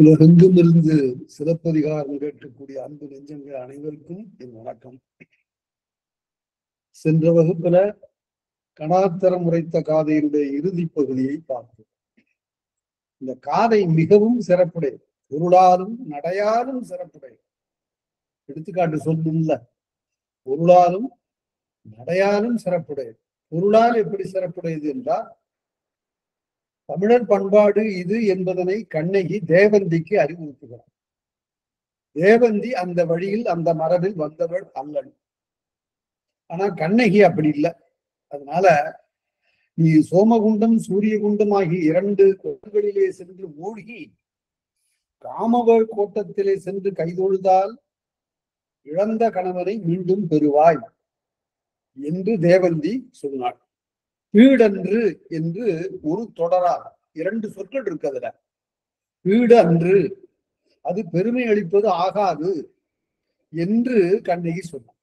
உலகெங்கும் இருந்து சிலப்பதிகாரம் கேட்கக்கூடிய அன்பு நெஞ்சங்கள் அனைவருக்கும் என் வணக்கம். சென்ற வகுப்புல கணாத்தரம் உரைத்த காதையினுடைய இறுதி பகுதியை பார்த்தோம். இந்த காதை மிகவும் சிறப்புடையது, பொருளாலும் நடையாலும் சிறப்புடையது. எடுத்துக்காட்டு சொல்லும்ல, பொருளாலும் நடையாலும் சிறப்புடையது. பொருளால் எப்படி சிறப்புடையது என்றால், தமிழர் பண்பாடு இது என்பதனை கண்ணகி தேவந்திக்கு அறிவுறுத்துகிறார். தேவந்தி அந்த வழியில் அந்த மரபில் வந்தவள் அல்லன். ஆனா கண்ணகி அப்படி இல்லை. அதனால நீ சோமகுண்டம் சூரியகுண்டம் ஆகிய 2 கோட்களிலே சென்று மூழ்கி காமவள் கோட்டத்திலே சென்று கைதொழுதால் இழந்த கணவனை மீண்டும் பெறுவாய் என்று தேவந்தி சொன்னாள். பீடன்று என்று ஒரு தொடரால் 2 சொற்கள் இருக்கு. அதுல பீடு அன்று, அது பெருமை அளிப்பது ஆகாது என்று கண்ணகி சொன்னார்.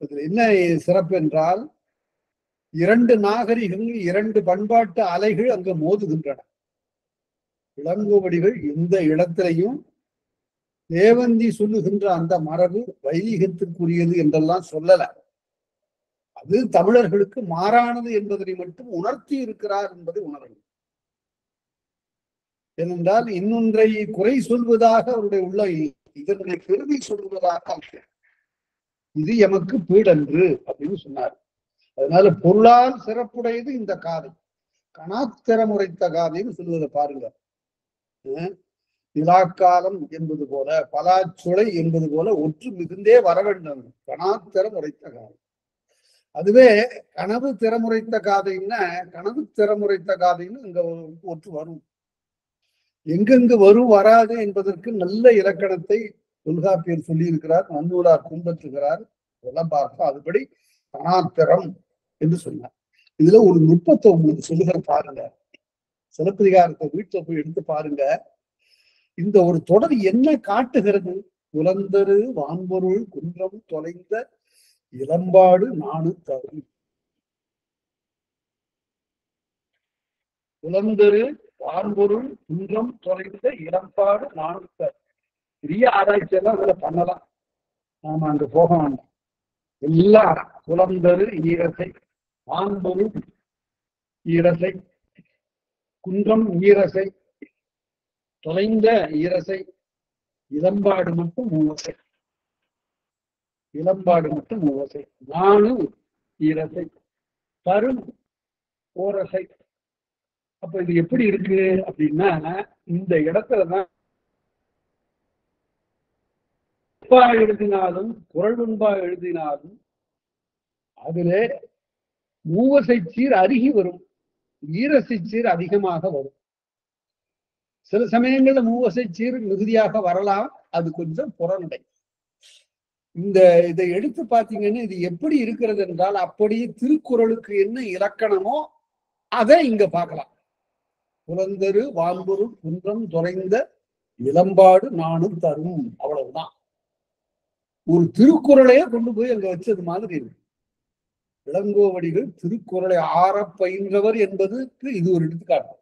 இதுல என்ன சிறப்பு என்றால், 2 நாகரிகங்கள் 2 பண்பாட்டு அலைகள் அங்கு மோதுகின்றன. இளங்கோவடிகள் எந்த இடத்திலையும் தேவந்தி சொல்லுகின்ற அந்த மரபு வைதிகத்திற்குரியது என்றெல்லாம் சொல்லல. அது தமிழர்களுக்கு மாறானது என்பதனை மட்டும் உணர்த்தி இருக்கிறார் என்பதை உணரணும். ஏனென்றால் இன்னொன்றை குறை சொல்வதாக அவருடைய உள்ள இதனுடைய பெருமை சொல்வதாக இது எமக்கு பீடன்று அப்படின்னு சொன்னார். அதனால பொருளால் சிறப்புடையது இந்த காதை. கணாத்திரம் உரைத்த காதைன்னு சொல்லுவதை பாருங்க. நிலாக்காலம் என்பது போல, பலாச்சுளை என்பது போல ஒற்று மிகுந்தே வர வேண்டும். கணாத்திரம் உரைத்த காதை. அதுவே கனவு திறமுறைத்த காதைன்னா, கனவு திறமுறைத்த காதைன்னு இங்க ஒற்று வரும். எங்கெங்கு வரும் வராது என்பதற்கு நல்ல இலக்கணத்தை தொல்காப்பியர் சொல்லி இருக்கிறார், நன்னூலார் பின்பற்றுகிறார். இதெல்லாம் பார்த்தோம். அதுபடி கணாத்திரம் என்று சொன்னார். இதுல ஒரு நுட்பத்தை உங்களுக்கு சொல்லுகிற பாருங்க. சிலப்பதிகாரத்தை வீட்டுல போய் எடுத்து பாருங்க. இந்த ஒரு தொடர் என்ன காட்டுகிறது? புலந்தரு வான்பொருள் குன்றம் தொலைந்த இளம்பாடு நானு தரும். புலந்தரு வான்பொருள் குன்றம் தொலைந்த இளம்பாடு நானு தரும். பெரிய ஆராய்ச்சி எல்லாம் அதுல பண்ணலாம், நாம அங்க போக வேண்டாம். எல்லாம் புலந்தரு ஈரசை, வான்பொருள் ஈரசை, குன்றம் ஈரசை, தொலைந்த ஈரசை, இளம்பாடு மட்டும் மூவசை. இளம்பாடு மட்டும் மூவசை, நானு ஈரசை, தரும் ஓரசை. அப்ப இது எப்படி இருக்கு அப்படின்னா, இந்த இடத்துலதான் எழுதினாலும் குரல் முன்பா எழுதினாலும் அதுல மூவசை சீர் அருகி வரும், ஈரசை சீர் அதிகமாக வரும். சில சமயங்கள்ல மூவசை சீர் மிகுதியாக வரலாம், அது கொஞ்சம் புறநடை. இதை எடுத்து பார்த்தீங்கன்னா இது எப்படி இருக்கிறது என்றால், அப்படியே திருக்குறளுக்கு என்ன இலக்கணமோ அதை இங்க பார்க்கலாம். புலந்தரு வான்பொருள் குன்றம் தொலைந்த இளம்பாடு நானும் தரும், அவ்வளவுதான். ஒரு திருக்குறளையே கொண்டு போய் அங்க வச்சது மாதிரி இருக்கு. இளங்கோவடிகள் திருக்குறளை ஆற பயின்றவர் என்பதுக்கு இது ஒரு எடுத்துக்காட்டு.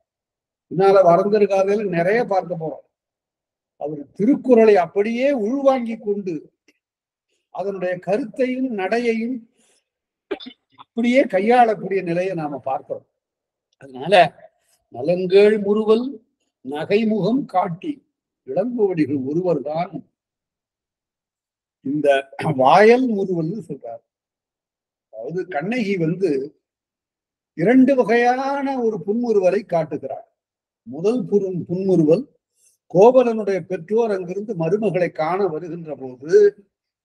இதனால வரந்திருக்காதையில நிறைய பார்க்க போறோம். அவர் திருக்குறளை அப்படியே உள்வாங்கி கொண்டு அதனுடைய கருத்தையும் நடையையும் அப்படியே கையாளக்கூடிய நிலையை நாம பார்க்கிறோம். அதனால நலங்கேள் முறுவல் நகைமுகம் காட்டி இளங்கோவடிகள் ஒருவர் தான் இந்த வாயல் முறுவல்னு சொல்றார். அதாவது கண்ணகி 2 வகையான ஒரு புன்முறுவலை காட்டுகிறார். முதல் புன்முறுவல், கோவலனுடைய பெற்றோர் அங்கிருந்து மருமகளை காண வருகின்ற போது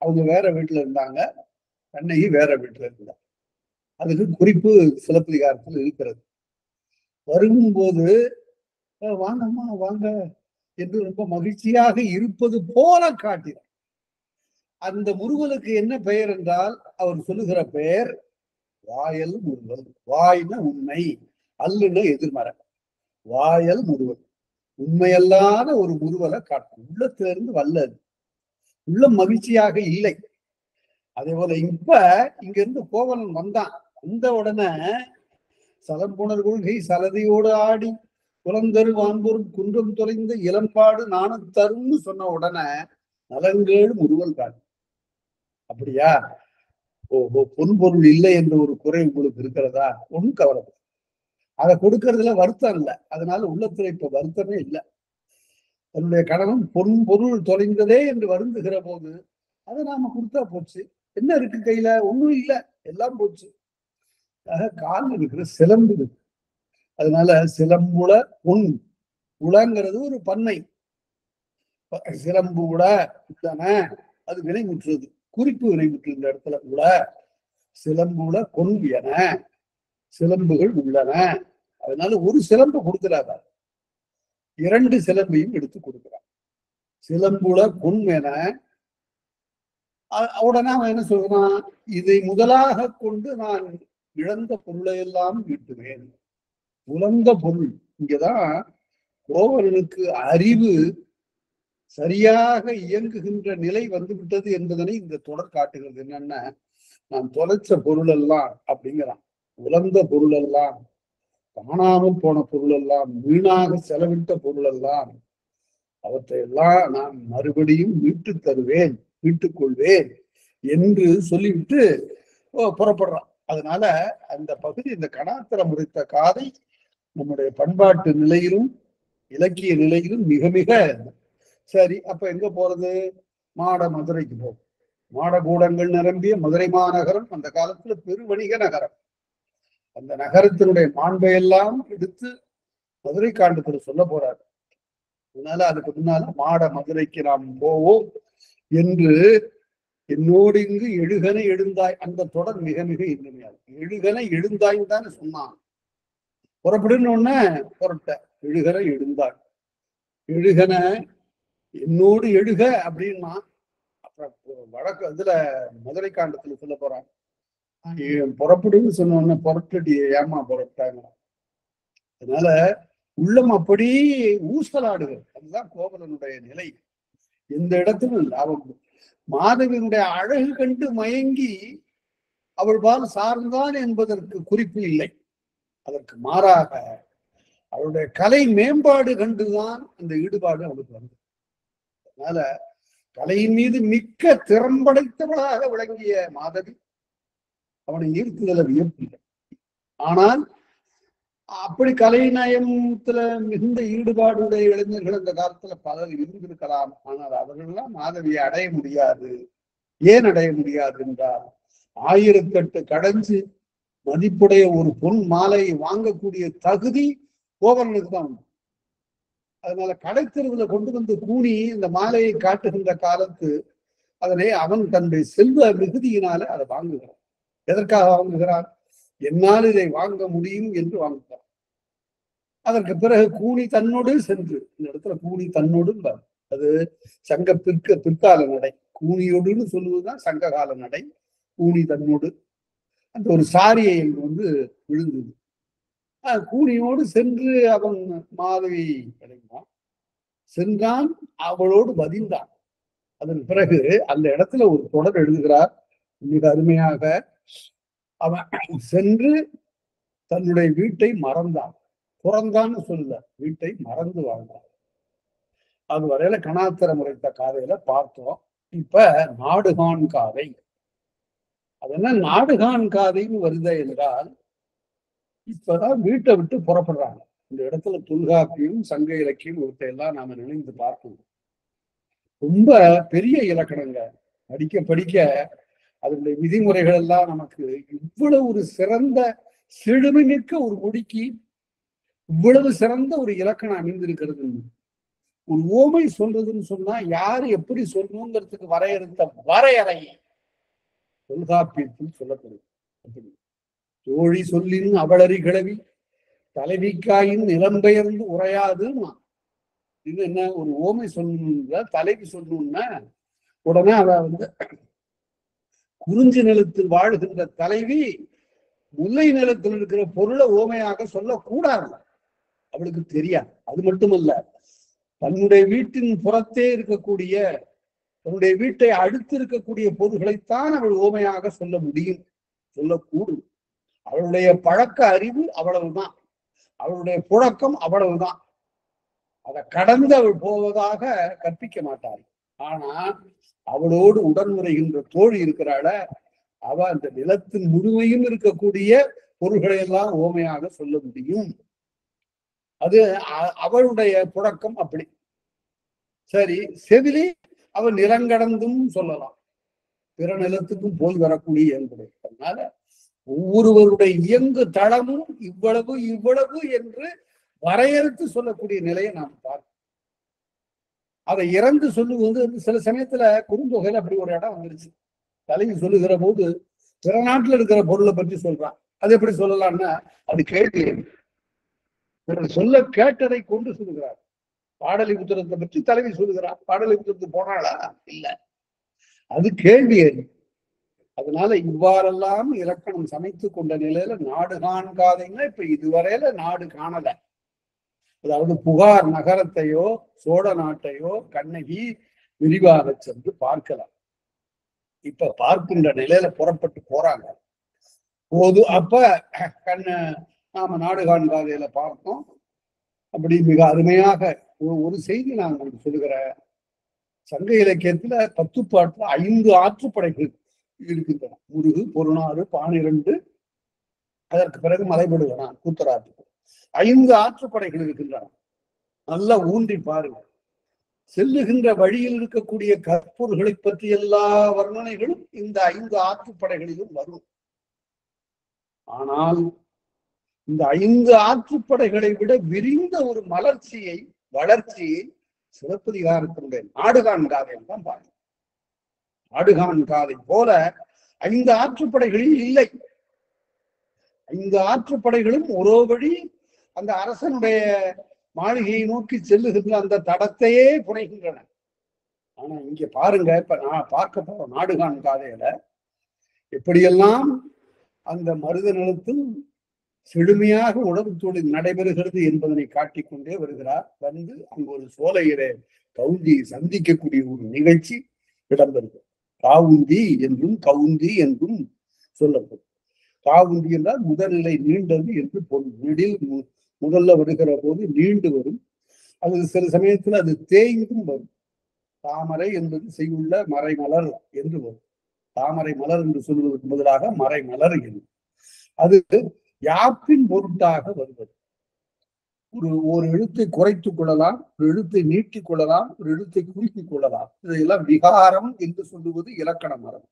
அவங்க வேற வீட்டுல இருந்தாங்க, கண்ணகி வேற வீட்டுல இருந்தாங்க. அதுக்கு குறிப்பு சிலப்பதிகாரத்தில் இருக்கிறது. வரும்போது வாங்கம்மா வாங்க என்று ரொம்ப மகிழ்ச்சியாக இருப்பது போல காட்டினார். அந்த முறுவலுக்கு என்ன பெயர் என்றால், அவர் சொல்லுகிற பெயர் வாயல் முறுவல். வாய்னா உண்மை, அல்லுன எதிர்மறை. வாயல் முறுவல் உண்மையல்லாத ஒரு முறுவலை காட்டும். உள்ளத்திலிருந்து வல்லது, உள்ள மகிழ்ச்சியாக இல்லை. அதே போல இப்ப இங்க இருந்து கோவலன் வந்தான். வந்த உடனே சலம்புணர் கொள்கை சலதையோடு ஆடி புலந்தரு வான்பொருள் குன்றம் தொலைந்த இளம்பாடு நாணத்தருன்னு சொன்ன உடனே நலங்கேடு முருவல் காடு. அப்படியா? ஓஹோ, பொன்பொருள் இல்லை என்ற ஒரு குறை உங்களுக்கு இருக்கிறதா? ஒன்றும் கவலைப்பட, அதை கொடுக்கறதுல வருத்தம் இல்லை. அதனால உள்ளத்துல இப்ப வருத்தமே இல்லை. தன்னுடைய கணவன் பொருள் தொலைந்ததே என்று வருந்துகிற போது அதை நாம கொடுத்தா போச்சு. என்ன இருக்கு கையில? ஒண்ணும் இல்லை, எல்லாம் போச்சு. கால் இருக்கிற சிலம்பு இருக்கு. அதனால சிலம்புல பொன், உலங்கிறது ஒரு பன்மை. சிலம்பு உட தானே, அது வினைமுற்றுது, குறிப்பு வினைமுற்று. இந்த இடத்துல உல சிலம்புல கொன்பு என சிலம்புகள் உள்ளன. அதனால ஒரு சிலம்பு கொடுக்கிறார், இரண்டு சிலம்பையும் எடுத்து கொடுக்கிறார். சிலம்புல கொன் என உடனே அவன் என்ன சொல்றான்? இதை முதலாக கொண்டு நான் இழந்த பொருளை எல்லாம் ஈட்டுவேன். உலர்ந்த பொருள். இங்கதான் கோவலனுக்கு அறிவு சரியாக இயங்குகின்ற நிலை வந்துவிட்டது என்பதனை இந்த தொடர் காட்டுகிறது. என்னன்னா, நான் தொலைச்ச பொருள் எல்லாம் அப்படிங்கிறான். உலர்ந்த பொருள் எல்லாம், காணாமல் போன பொருள் எல்லாம், வீணாக செலவிட்ட பொருள் எல்லாம், அவற்றையெல்லாம் நான் மறுபடியும் மீட்டு தருவேன், மீட்டுக் கொள்வேன் என்று சொல்லிவிட்டு புறப்படுறான். அதனால அந்த பகுதி, இந்த கணாத்திரம் உரைத்த காதை நம்முடைய பண்பாட்டு நிலையிலும் இலக்கிய நிலையிலும் மிக மிக சரி. அப்ப எங்க போறது? மாட மதுரைக்கு போகும். மாடகூடங்கள் நிரம்பிய மதுரை மாநகரம் அந்த காலத்துல பெருவணிக நகரம். அந்த நகரத்தினுடைய மாண்பையெல்லாம் எடுத்து மதுரை காண்டத்துல சொல்ல போறாரு. அதனால அதுக்கு முன்னால மாட மதுரைக்கு நாம் போவோம் என்று என்னோடு இங்கு எழுகனை எழுந்தாய். அந்த தொடர் மிக மிக இனிமையாது. எழுகனை எழுந்தாய்ன்னு தானே சொன்னான். புறப்படுன்னு ஒண்ணு புறட்ட, எழுகனை எழுந்தாய். எழுகன என்னோடு எழுக அப்படின்னா, அப்புறம் வழக்கு இதுல மதுரை காண்டத்துல சொல்ல போறாங்க, புறப்படுன்னு சொன்ன புறட்டடி ஏமா புறட்டாங்க. அதனால உள்ளம் அப்படி ஊசலாடுகிறது. அதுதான் கோவலனுடைய நிலை. எந்த இடத்திலும் அவன் மாதவியினுடைய அழகு கண்டு மயங்கி அவள் பால் சார்ந்தான் என்பதற்கு குறிப்பு இல்லை. அதற்கு மாறாக அவளுடைய கலை மேம்பாடு கண்டுதான் அந்த ஈடுபாடு அவளுக்கு வந்தது. அதனால கலையின் மீது மிக்க திறம்படைத்தவளாக விளங்கிய மாதவி அவனை ஈர்க்குதல வியப்பில்லை. ஆனால் அப்படி கலை நயத்துல மிகுந்த ஈடுபாடுடைய இளைஞர்கள் அந்த காலத்துல பலர் இருந்திருக்கலாம். ஆனால் அவர்களெல்லாம் மாதவியை அடைய முடியாது. ஏன் அடைய முடியாது என்றால், 1008 கடைஞ்சு மதிப்புடைய ஒரு பொன் மாலையை வாங்கக்கூடிய தகுதி கோவலனுக்கு தான் உண்டு. அதனால கடைத்தெருவுல கொண்டு வந்து கூணி இந்த மாலையை காட்டுகின்ற காலத்து அதனை அவன் தன்னுடைய செல்வ மிகுதியினால அதை வாங்குகிறான். எதற்காக வாங்குகிறான்? என்னால் இதை வாங்க முடியும் என்று வாங்குகிறான். அதற்கு பிறகு கூணி தன்னோடு சென்று, இந்த இடத்துல கூணி தன்னோடு, அது சங்க பிற்கால நடை. கூணியோடுன்னு சொல்லுவதுதான் சங்க கால நடை. கூணி தன்னோடு அந்த ஒரு சாரியை விழுந்தது. கூணியோடு சென்று அவன் மாதவி அடைந்தான், சென்றான், அவளோடு பதிந்தான். அதன் பிறகு அந்த இடத்துல ஒரு தொடர் எழுதுகிறார் மிக அருமையாக. அவன் சென்று தன்னுடைய வீட்டை மறந்தான். புறந்தான்னு சொல்ல, வீட்டை மறந்து வாழ்ந்தான். அது வரையில கணாத்திரம் உரைத்த காதையில பார்த்தோம். இப்ப நாடுகான் காதை. அது என்ன நாடுகான் காதைன்னு வருது என்றால், இப்பதான் வீட்டை விட்டு புறப்படுறாங்க. இந்த இடத்துல தொல்காப்பியம் சங்க இலக்கியம் இவற்றையெல்லாம் நாம நினைந்து பார்க்கணும். ரொம்ப பெரிய இலக்கணங்க. படிக்க படிக்க அதனுடைய விதிமுறைகள் எல்லாம் நமக்கு இவ்வளவு ஒரு சிறந்த செழுமை மிக்க ஒரு மொழிக்கு இவ்வளவு சிறந்த ஒரு இலக்கணம் அமைந்திருக்கிறது. ஒரு ஓமை சொல்றதுன்னு சொன்னா யாரு எப்படி சொல்லணுங்கிறதுக்கு வரையறுத்த வரையறை தொல்காப்பியத்தில் சொல்லப்படுது. அப்படி தோழி சொல்லின் அவளறி கிளவி தலைவிக்காயின் நிலம்பெயர்ந்து உரையாதுன்னா, இது என்ன? ஒரு ஓமை சொல்லணும்ல, தலைவி சொல்லணும்னா உடனே அவ குறிஞ்சி நிலத்தில் வாழுகின்ற தலைவி முல்லை நிலத்தில் இருக்கிற பொருளை ஓமையாக சொல்லக்கூடாது. அவளுக்கு தெரியாது. அது மட்டுமல்ல, தன்னுடைய வீட்டின் புறத்தே இருக்கக்கூடிய, தன்னுடைய வீட்டை அடுத்து இருக்கக்கூடிய பொருள்களைத்தான் அவள் ஓமையாக சொல்ல முடியும், சொல்லக்கூடும். அவளுடைய பழக்க அறிவு அவ்வளவுதான், அவளுடைய புழக்கம் அவ்வளவுதான். அதை கடந்து அவள் போவதாக கற்பிக்க மாட்டாள். ஆனா அவளோடு உடன்முறைகின்ற தோழி இருக்கிறாள, அவ அந்த நிலத்தின் முழுமையும் இருக்கக்கூடிய பொருள்களை எல்லாம் ஓமையாக சொல்ல முடியும். அது அவளுடைய புழக்கம் அப்படி. சரி, செவிலி அவள் நிலங்கடந்தும் சொல்லலாம், பிற நிலத்துக்கும் போய் வரக்கூடிய இயல்புடைய. அதனால ஒவ்வொருவருடைய இயங்கு தளமும் இவ்வளவு இவ்வளவு என்று வரையறுத்து சொல்லக்கூடிய நிலையை நாம் பார்க்கிறோம். அதை இறந்து சொல்லுவது சில சமயத்துல குறுந்தொகையில அப்படி ஒரு இடம் வந்துருச்சு. தலைவி சொல்லுகிற போது பிற நாட்டுல இருக்கிற பொருளை பற்றி சொல்றான். அது எப்படி சொல்லலாம்னா, அது கேள்வி. சொல்ல கேட்டதை கொண்டு சொல்லுகிறார். பாடலிபுத்திரத்தை பற்றி தலைவி சொல்லுகிறார். பாடலிபுத்திரத்துக்கு போனாளா? இல்ல, அது கேள்வி. அதனால இவ்வாறெல்லாம் இலக்கணம் சமைத்து கொண்ட நிலையில நாடு காண்காதைன்னா இப்ப இதுவரையில நாடு காணல. அதாவது புகார் நகரத்தையோ சோழ நாட்டையோ கண்ணகி விரிவாக சென்று பார்க்கலாம். இப்ப பார்க்கின்ற நிலையில புறப்பட்டு போறாங்க போது. அப்ப நாம நாடு காண்காதையில பார்த்தோம். அப்படி மிக அருமையாக ஒரு செய்தி நான் உங்களுக்கு சொல்லுகிறேன். சங்க இலக்கியத்துல 10 பாட்டுல 5 ஆற்றுப்படைகள் இருக்கின்றன. முருகு, பொருணாறு, பானிரண்டு, அதற்கு பிறகு மலைபடுகிறான் கூத்தராற்று. 5 ஆற்றுப்படைகள் இருக்கின்றன. நல்லா ஊன்றி பாருங்க. செல்லுகின்ற வழியில் இருக்கக்கூடிய கற்பொருள்களை பற்றி எல்லா வர்ணனைகளும் இந்த 5 ஆற்றுப்படைகளிலும் வரும். ஆனால் இந்த 5 ஆற்றுப்படைகளை விட விரிந்த ஒரு வளர்ச்சியை சிலப்பதிகாரத்தினுடைய நாடுகான் காதையில் தான் பாருங்க. நாடுகான் காதை போல 5 ஆற்றுப்படைகளில் இல்லை. 5 ஆற்றுப்படைகளும் ஒரோ வழி அந்த அரசனுடைய மாளிகையை நோக்கி செல்லுகின்ற அந்த தடத்தையே புனைகின்றன. ஆனா இங்க பாருங்க, இப்ப நான் பார்க்க போறோம் நாடுகான் காதையில எப்படியெல்லாம் அந்த மருத நிலத்தில் செழுமையாக உணவு தொழில் நடைபெறுகிறது என்பதனை காட்டிக்கொண்டே வருகிறார். வந்து அங்கு ஒரு சோலையிலே கவுந்தியை சந்திக்கக்கூடிய ஒரு நிகழ்ச்சி இடம்பெறுகிறது. காவுந்தி என்றும் கவுந்தி என்றும் சொல்லப்படும். காவுந்தி என்றால் முதல்நிலை நீண்டது என்று பொருள். நெடில் முதல்ல வருகிற போது நீண்டு வரும். அது சில சமயத்தில் அது தேய்ந்தும் வரும். தாமரை என்பது செய்யுள்ள மறைமலர் என்று வரும். தாமரை மலர் என்று சொல்வதற்கு பதிலாக மறைமலர் என்று. அது யாப்பின் பொருட்டாக வருவது. ஒரு எழுத்தை குறைத்துக் கொள்ளலாம், ஒரு எழுத்தை நீட்டிக் கொள்ளலாம், ஒரு எழுத்தை குறுக்கிக் கொள்ளலாம். இதையெல்லாம் விகாரம் என்று சொல்லுவது இலக்கண மரம்.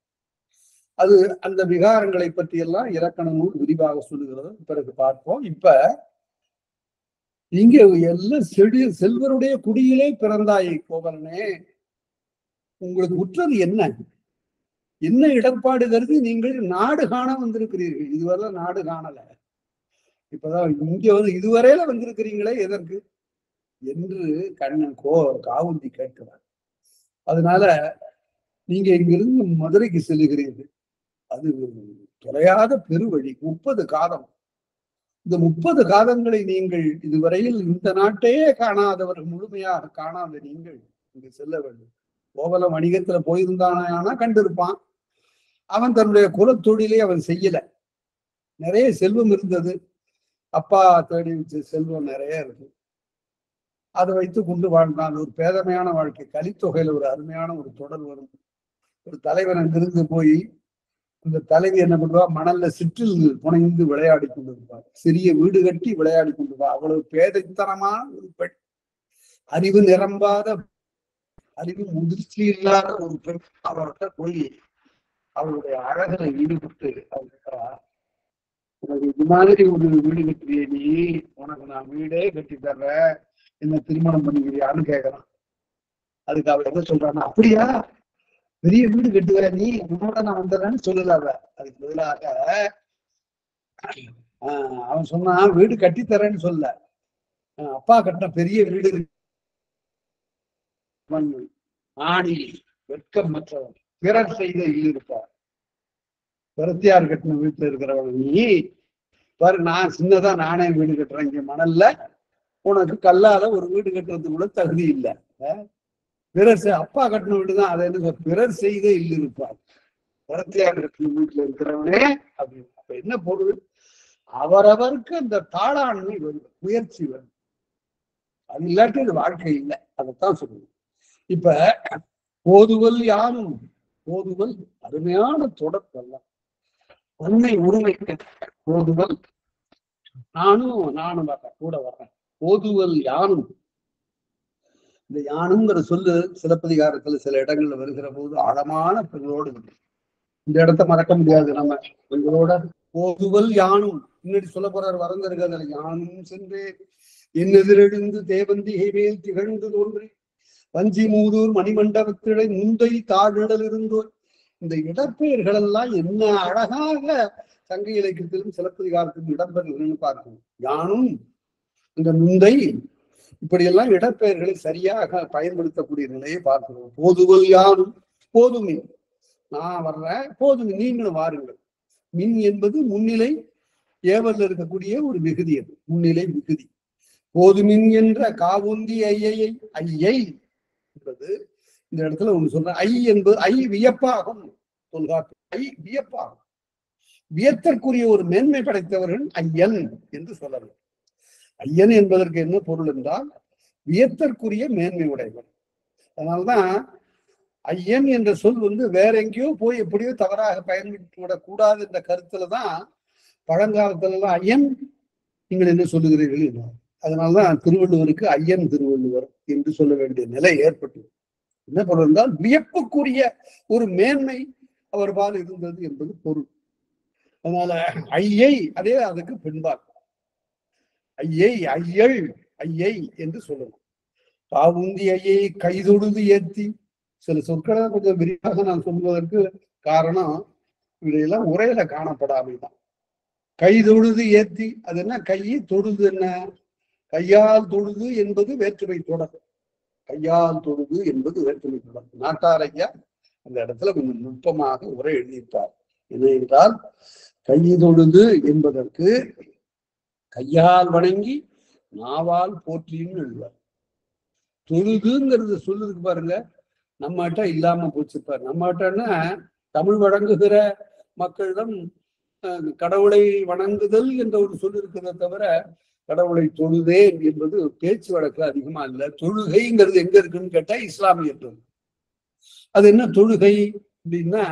அது அந்த விகாரங்களை பற்றி எல்லாம் இலக்கண நூல் விரிவாக சொல்லுகிறது. பிறகு பார்ப்போம். இப்ப இங்க எல்லாம் செல்வருடைய குடியிலே பிறந்தாயை கோவலனே, உங்களுக்கு உற்றது என்ன இடர்பாடு கருதி நீங்கள் நாடு காண வந்திருக்கிறீர்கள்? இதுவரை நாடு காணல, இப்பதான் இங்க இதுவரையில வந்திருக்கிறீங்களே எதற்கு என்று கண்ணன் காவுந்தி கேட்கிறார். அதனால நீங்க இங்கிருந்து மதுரைக்கு செல்லுகிறீர்கள். அது தொலையாத பெருவழி, 30 காதம். இந்த 30 காதங்களை நீங்கள் இதுவரையில் இந்த நாட்டையே காணாதவர்கள், முழுமையாக காணாத நீங்கள் இங்கு செல்ல வேண்டும். கோவல வணிகத்துல போயிருந்தானா கண்டிருப்பான். அவன் தன்னுடைய குலத்தொழிலை அவன் செய்யல. நிறைய செல்வம் இருந்தது, அப்பா தேடி வச்ச செல்வம் நிறைய இருக்கு. அதை வைத்து கொண்டு வாழ்ந்தான். ஒரு பேதமையான வாழ்க்கை. கலித்தொகையில ஒரு அருமையான ஒரு தொடர் வரும். ஒரு தலைவன் அங்கிருந்து போய் இந்த தலைவி என்ன பண்ணுவா, மணல்ல சிற்றில் புனைந்து விளையாடி கொண்டிருப்பார். சிறிய வீடு கட்டி விளையாடி கொண்டிருப்பார். அவ்வளவு பேதைத்தனமான ஒரு பெண், அறிவு நிரம்பாத, அறிவு முதிர்ச்சி இல்லாத ஒரு பெண். அவர்கிட்ட போய் அவருடைய அழகனை ஈடுபட்டு அவர்கிட்ட, உனக்கு இது மாதிரி ஒரு வீடு கட்டுறிய நீ, உனக்கு நான் வீடே கட்டி தர்றேன், என்ன திருமணம் பண்ணிக்கிறியான்னு கேட்கறான். அதுக்கு அவள் என்ன சொல்றான்னா, அப்படியா பெரிய வீடு கட்டுவ நீ, உன்னோட நான் வந்துடுறேன்னு சொல்லல. அதுக்கு பதிலாக அவன் சொன்னான், வீடு கட்டித்தரேன்னு சொல்ல, அப்பா கட்டின பெரிய வீடு, ஆணி வெட்கம் மற்றவன், பிறர் செய்த இருப்பார். பிறத்தியார் கட்டின வீட்டுல இருக்கிறவன் நீ பாரு, நான் சின்னதா நானே வீடு கட்டுறேன் இங்க மணல்ல, உனக்கு கல்லால ஒரு வீடு கட்டுறதுக்கு கூட தகுதி இல்லை. பிறர் அப்பா கட்டின வீடுதான், அதை என்ன பிறர் செய்த இருப்பார். பிறத்தியார் கட்டின வீட்டுல இருக்கிறவனே அப்படின்னு. அப்ப என்ன பொருள்? அவரவருக்கு அந்த தாளாண்மை வரும், முயற்சி வரும். அது இல்லாட்டி அது வாழ்க்கை இல்லை. அதைத்தான் சொல்லணும். இப்ப போதுவல் யானும், போதுவல் அருமையான தொடர்பெல்லாம் உண்மை உரிமை. போதுவல் நானும் வர்றேன், கூட வர்றேன். போதுவல் யானும், இந்த யானுங்கிற சொல்லு சிலப்பதிகாரத்துல சில இடங்கள்ல வருகிற போது ஆழமான பொருளோடு இருக்கு. இந்த இடத்த மறக்க முடியாது நம்ம எங்களோட. போதுவல் யானும் முன்னாடி சொல்ல போறாரு வரந்திருக்கிறதுல, யானும் சென்று என் எதிரெழுந்து தேவந்திகை மேல் திகழ்ந்து தோன்றி வஞ்சி மூதூர் மணிமண்டபத்திடை முந்தை தாழ்நிழல் இருந்தோர். இந்த இடப்பெயர்கள் எல்லாம் என்ன அழகாக சங்க இலக்கியத்திலும் சிலப்பதிகாரத்திலும் இடம்பெறுகிறதுன்னு பார்க்கணும். யானும் இந்த முந்தை இப்படியெல்லாம் இடப்பெயர்களை சரியாக பயன்படுத்தக்கூடிய நிலையை பார்க்கிறோம். போதுவல் யானும், போதுமே நான் வர்றேன், போதும் நீங்களும் வாருங்கள். மின் என்பது முன்னிலை ஏவல்ல இருக்கக்கூடிய ஒரு விகுதி, அது முன்னிலை விகுதி. போதுமின் என்ற காவுந்தி ஐயை என்பது இந்த இடத்துல ஒண்ணு சொல்ற. ஐ என்பது ஐ வியப்பாகும். தொல்காப்பு ஐ வியப்பாகும். வியத்தற்குரிய ஒரு மேன்மை படைத்தவர்கள் ஐயன் என்று சொல்லலாம். ஐயன் என்பதற்கு என்ன பொருள் என்றால் வியத்தற்குரிய மேன்மை உடையவர். அதனால்தான் ஐயன் என்ற சொல் வேற எங்கேயோ போய் எப்படியோ தவறாக பயன்படுத்தி விடக்கூடாது என்ற கருத்துலதான் பழங்காலத்துல எல்லாம் ஐயன் நீங்கள் என்ன சொல்லுகிறீர்கள் என்றார். அதனால்தான் திருவள்ளுவருக்கு ஐயன் திருவள்ளுவர் என்று சொல்ல வேண்டிய நிலை ஏற்பட்டது. என்ன பொருள் என்றால் வியப்புக்குரிய ஒரு மேன்மை அவர் பால் இருந்தது என்பது பொருள். அதனால ஐயை அதே அதுக்கு பின்பால் ஐயை ஐயள் ஐயை என்று சொல்லணும். காவுந்தி ஐயை கைதொடுது ஏத்தி, சில சொற்களை கொஞ்சம் விரிவாக நான் சொல்வதற்கு காரணம் இதையெல்லாம் உரையில காணப்படாமைதான். கைதொழுது ஏத்தி, அது என்ன? கையை தொழுது என்ன? கையால் தொழுது என்பது வேற்றுமை தொடர். கையால் தொழுது என்பது வேற்றுமை தொடர். நாட்டார் ஐயா அந்த இடத்துல கொஞ்சம் நுட்பமாக உரை எழுதியிருப்பார். என்ன என்றால் கைதொழுது என்பதற்கு கையால் வணங்கி நாவால் போற்றின்னு எழுதுவார். தொழுதுங்கிறது சொல்லுதுக்கு பாருங்க, நம்மகிட்ட இல்லாம போச்சுப்பார். நம்மகிட்டன்னா தமிழ் வழங்குகிற மக்களிடம் கடவுளை வணங்குதல் என்ற ஒரு சொல் இருக்கிறத தவிர கடவுளை தொழுதேன் என்பது பேச்சு வழக்குல அதிகமா இல்லை. தொழுகைங்கிறது எங்க இருக்குன்னு கேட்டா இஸ்லாமியர்கள். அது என்ன தொழுகை அப்படின்னா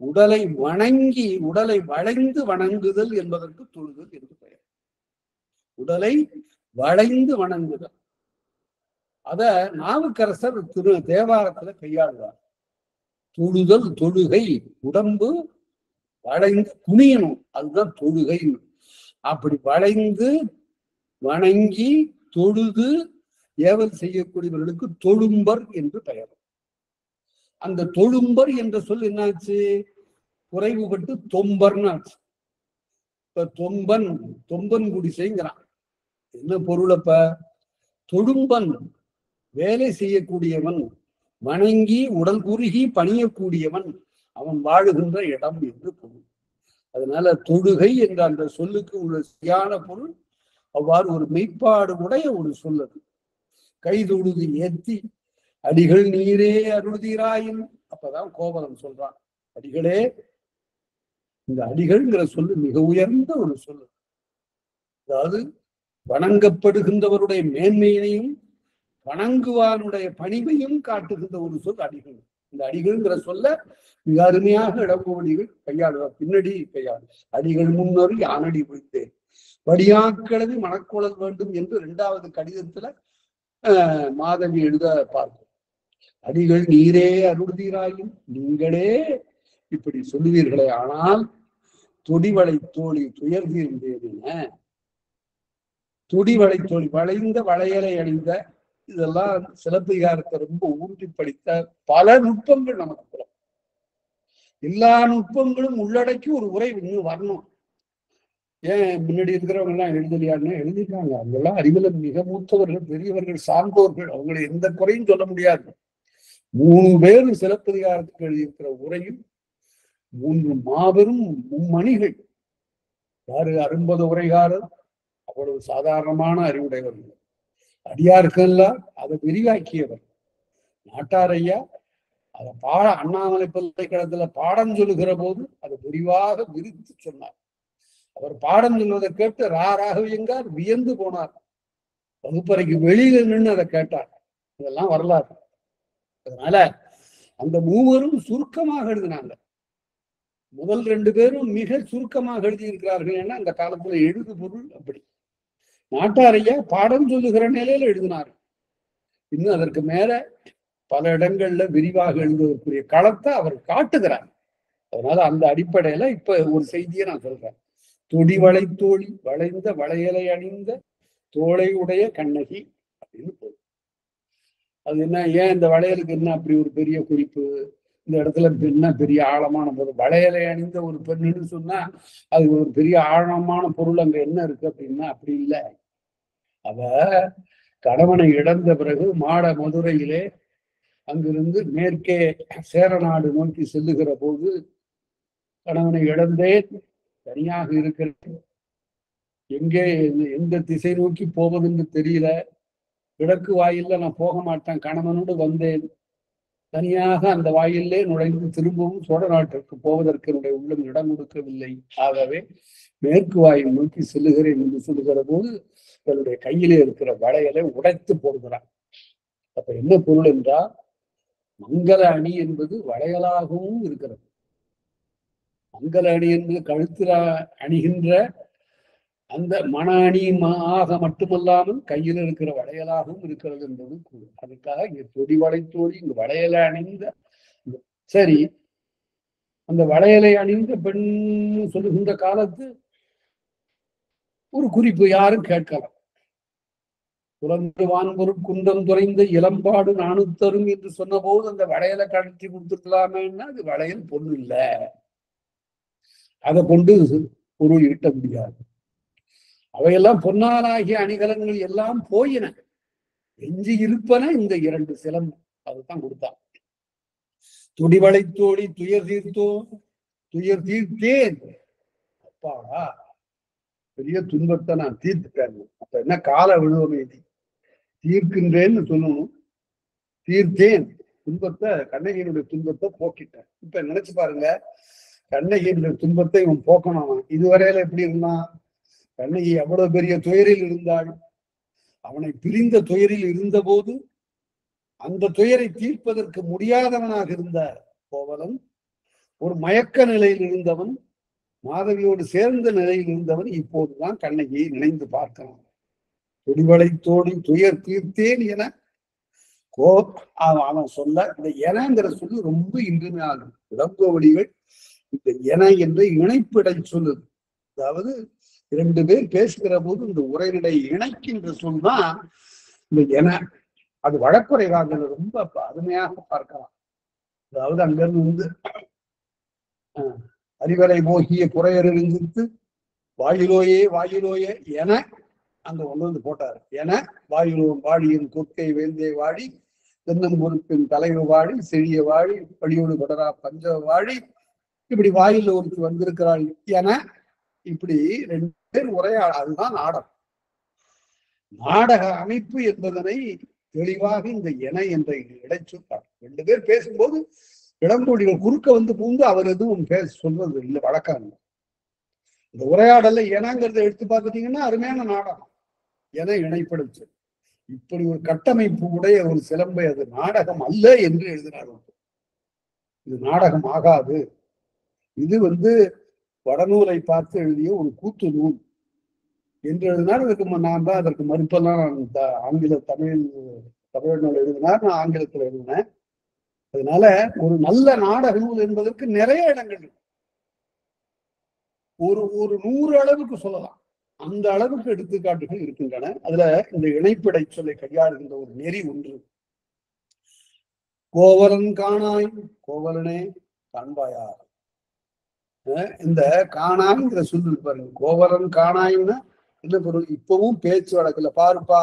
உடலை வணங்கி உடலை வளைந்து வணங்குதல் என்பதற்கு தொழுதல் என்று பெயர். உடலை வளைந்து வணங்குதல். அத நாவுக்கரசர் தேவாரத்துல கையாளுவார். தொழுதல் தொழுகை, உடம்பு வளைந்து குனியணும், அதுதான் தொழுகை. அப்படி வளைந்து வணங்கி தொழுது ஏவல் செய்யக்கூடியவர்களுக்கு தொழும்பர் என்று பெயர். அந்த தொழும்பர் என்ற சொல் என்னாச்சு? குறைவுபட்டு தொம்பர்னு ஆச்சு. இப்ப தொம்பன் குடிசைங்கிறான். என்ன பொருள்? அப்ப தொழும்பன் வேலை செய்யக்கூடியவன், வணங்கி உடல் குறுகி பணியக்கூடியவன், அவன் வாழுகின்ற இடம் என்று பொருள். அதனால தொழுகை என்ற அந்த சொல்லுக்கு உள்ள சரியான பொருள் அவ்வாறு ஒரு மெய்ப்பாடு உடைய ஒரு சொல்லது. கைதொழுது ஏத்தி அடிகள் நீரே அருள்தீராயின். அப்பதான் கோவலன் சொல்றான், அடிகளே, இந்த அடிகள்ங்கிற சொல்லு மிக உயர்ந்த ஒரு சொல்லு. அதாவது வணங்கப்படுகின்றவருடைய மேன்மையையும் வணங்குவானுடைய பணிவையும் காட்டுகின்ற ஒரு சொல் அடிகள். இந்த அடிகள்ங்கிற சொல்ல மிக அருமையாக இடங்கோடிகள் கையாளுவார், பின்னடி கையாளு. அடிகள் முன்னொரு யானடி வைத்தேன் வடியாக்களது மனக்குழல் வேண்டும் என்று 2வது கடிதத்துல மாதவி எழுத பார்க்கும். அடிகள் நீரே அருள்தீராயும், நீங்களே இப்படி சொல்லுவீர்களே, ஆனால் தொடிவளை தோழி துயர் தீர்ந்தேன். துடிவளை தோழி வளைந்த வளையலை அணிந்த, இதெல்லாம் சிலப்பதிகாரத்தை ரொம்ப ஊன்றி படித்த பல நுட்பங்கள் நமக்கு. எல்லா நுட்பங்களும் உள்ளடக்கி ஒரு உரை இன்னும் வரணும். ஏன் முன்னாடி இருக்கிறவங்க எல்லாம் எழுதலையான்னு? எழுதிருக்காங்க. அவங்கெல்லாம் அறிவுல மிக மூத்தவர்கள், பெரியவர்கள், சார்ந்தோர்கள். அவங்களை எந்த குறையும் சொல்ல முடியாது. 3 பேர் சிலப்பதிகாரத்துக்கு எழுதியிருக்கிற உரையும் 3 மாபெரும் மும்மணிகள். யாரு? அரும்பது உரைகாரர் அவ்வளவு சாதாரணமான அறிவுடையவர்கள். அடியாருக்கெல்லாம் அதை விரிவாக்கியவர். நாட்டார் ஐயா அதை அண்ணாமலை பல்கலைக்கழகத்துல பாடம் சொல்லுகிற போது அதை விரிவாக விரித்து சொன்னார். அவர் பாடம் சொல்வதை கேட்டு ராகவியங்கார் வியந்து போனார். வகுப்பறைக்கு வெளியில நின்று அதை கேட்டார். இதெல்லாம் வரலாறு. அதனால அந்த மூவரும் சுருக்கமாக எழுதினாங்க. முதல் 2 பேரும் மிக சுருக்கமாக எழுதியிருக்கிறார்கள். ஏன்னா அந்த காலத்துல எழுது பொருள் அப்படி. நாட்டாரையா பாடம் சொல்லுகிற நிலையில எழுதினார். இன்னும் அதற்கு மேல பல இடங்கள்ல விரிவாக எழுதுவதற்குரிய களத்தை அவர் காட்டுகிறார். அதனால அந்த அடிப்படையில இப்ப ஒரு செய்தியை நான் சொல்றேன். தொடி வளைத்தோழி வளைந்த வளையலை அணிந்த தோளை உடைய கண்ணகி அப்படின்னு போதும். அது என்ன, ஏன் இந்த வளையலுக்கு என்ன அப்படி ஒரு பெரிய குறிப்பு? இந்த இடத்துல என்ன பெரிய ஆழமான பொருள்? வளையலை அணிந்த ஒரு பெண்ணுன்னு சொன்னா அது ஒரு பெரிய ஆழமான பொருள் அங்க என்ன இருக்கு அப்படின்னா அப்படி இல்லை. அவ கணவனை இழந்த பிறகு மாட மதுரையிலே அங்கிருந்து மேற்கே சேரநாடு நோக்கி செல்லுகிற போது, கணவனை இழந்தேன், தனியாக இருக்கிறேன், எங்கே எந்த திசை நோக்கி போவதுன்னு தெரியல, கிழக்கு வாயில்ல நான் போக மாட்டேன், கணவனோடு வந்தேன், தனியாக அந்த வாயிலே நுழைந்து திரும்பவும் சோழ நாட்டிற்கு போவதற்கு என்னுடைய உள்ளம் இடம் கொடுக்கவில்லை, ஆகவே மேற்கு வாயில் நோக்கி செல்லுகிறேன் என்று சொல்லுகிற போது தன்னுடைய கையிலே இருக்கிற வளையலை உடைத்து போடுகிறான். அப்ப என்ன பொருள் என்றால், மங்கள அணி என்பது வளையலாகவும் இருக்கிறது. மங்கள அணி என்பது கழுத்தில் அணிகின்ற அந்த மன அணி ஆக மட்டுமல்லாமல் கையில் இருக்கிற வளையலாகவும் இருக்கிறது என்பது கூறும். அதுக்காக இங்க தொடி வளைத்தோடி இங்கு வளையலை அணிந்த, சரி, அந்த வளையலை அணிந்த பெண் சொல்லுகின்ற காலத்து ஒரு குறிப்பு யாரும் கேட்கலாம். புலந்து வான்பொருள் குன்றம் துறைந்த இளம்பாடு நாணுத்தரும் என்று சொன்ன போது அந்த வளையலை கழற்றி கொடுத்துக்கலாமேன்னா அது வளையல் பொண்ணு இல்லை, அதை கொண்டு பொருள் ஈட்ட முடியாது. அவையெல்லாம் பொன்னாலாகிய அணிகலன்கள் எல்லாம் போயின, எஞ்சி இருப்பன இந்த 2 சிலம்பு. அதுதான் கொடுத்தான். துடிவளை தோழி துயர் தீர்த்தோ துயர் தீர்த்தேன், அப்பாடா பெரிய துன்பத்தை நான் தீர்த்துட்டேன். அப்ப என்ன, கால விழுவமைதி தீர்க்கின்றேன்னு சொல்லணும். தீர்த்தேன், துன்பத்தை, கண்ணகியினுடைய துன்பத்தை போக்கிட்டேன். இப்ப நினைச்சு பாருங்க, கண்ணகியினுடைய துன்பத்தை இவன் போக்கணும். இதுவரையில எப்படி இருந்தான்? கண்ணகி எவ்வளவு பெரிய துயரில் இருந்தாள். அவனை பிரிந்த துயரில் இருந்த போது அந்த துயரை தீர்ப்பதற்கு முடியாதவனாக இருந்த கோவலன், ஒரு மயக்க நிலையில் இருந்தவன், மாதவியோடு சேர்ந்த நிலையில் இருந்தவன் இப்போதுதான் கண்ணகியை நினைந்து பார்க்கிறான். துடிவளை தோடி துயர் தீர்த்தேன் என அவன் சொல்ல, இந்த எனங்கிற சொல்லு ரொம்ப இன்றுமையாகும். இளங்கோவடிகள் இந்த என என்ற இணைப்பிடை சொல்லுது. அதாவது 2 பேர் பேசுகிற போது இந்த உரைநடை இணைக்கின்ற சொல்தான் இந்த என. அது வழக்குறைவாக ரொம்ப அருமையாக பார்க்கலாம். அதாவது அங்கிருந்து அறிவரை போகிய குறையறிஞ்சித்து வாயிலோயே வாயிலோயே என அங்க வந்து போட்டாரு. என வாயிலோன் வாழியின் கொற்கை வேந்தே வாழி, தென்னன் பொறுப்பின் தலைவு வாழி, செழிய வாழி, பழியோடு படரா பஞ்ச வாழி, இப்படி வாயில் ஒருத்தி வந்திருக்கிறாள் என, இப்படி 2 பேர் உரையாட. அதுதான் நாடகம். நாடக அமைப்பு என்பதனை தெளிவாக இந்த என என்ற இடைச்சொல். 2 பேர் பேசும்போது இளங்கோடிகள் குறுக்க வந்து பூந்து அவர் எதுவும் சொல்வது இல்லை, வழக்கம். இந்த உரையாடல எனங்கிறத எடுத்து பார்த்துட்டீங்கன்னா அருமையான நாடகம். என இணைப்படுச்சு. இப்படி ஒரு கட்டமைப்பு உடைய ஒரு சிலம்பை அது நாடகம் அல்ல என்று எழுதினார். இது நாடகம் ஆகாது, இது வடநூலை பார்த்து எழுதிய ஒரு கூத்து நூல் என்று எழுதினார். இதுக்கு நான் தான் அதற்கு மறுப்பெல்லாம் ஆங்கில தமிழ் நூல் எழுதினார், நான் ஆங்கிலத்தில் எழுதினேன். அதனால ஒரு நல்ல நாடக நூல் என்பதற்கு நிறைய இடங்கள் ஒரு 100 அளவுக்கு சொல்லலாம். அந்த அளவுக்கு எடுத்துக்காட்டுகள் இருக்கின்றன. அதுல இந்த இணைப்பிடை சொல்லை கையாளுகின்ற ஒரு நெறி ஒன்று. கோவலன் காணாய், கோவலனே காண்பாயார். இந்த காணாய்ங்கிற சொல்லு பாருங்க. கோவலன் காணாய்ன்னா என்ன பொருள்? இப்பவும் பேச்சு வழக்குல பாருப்பா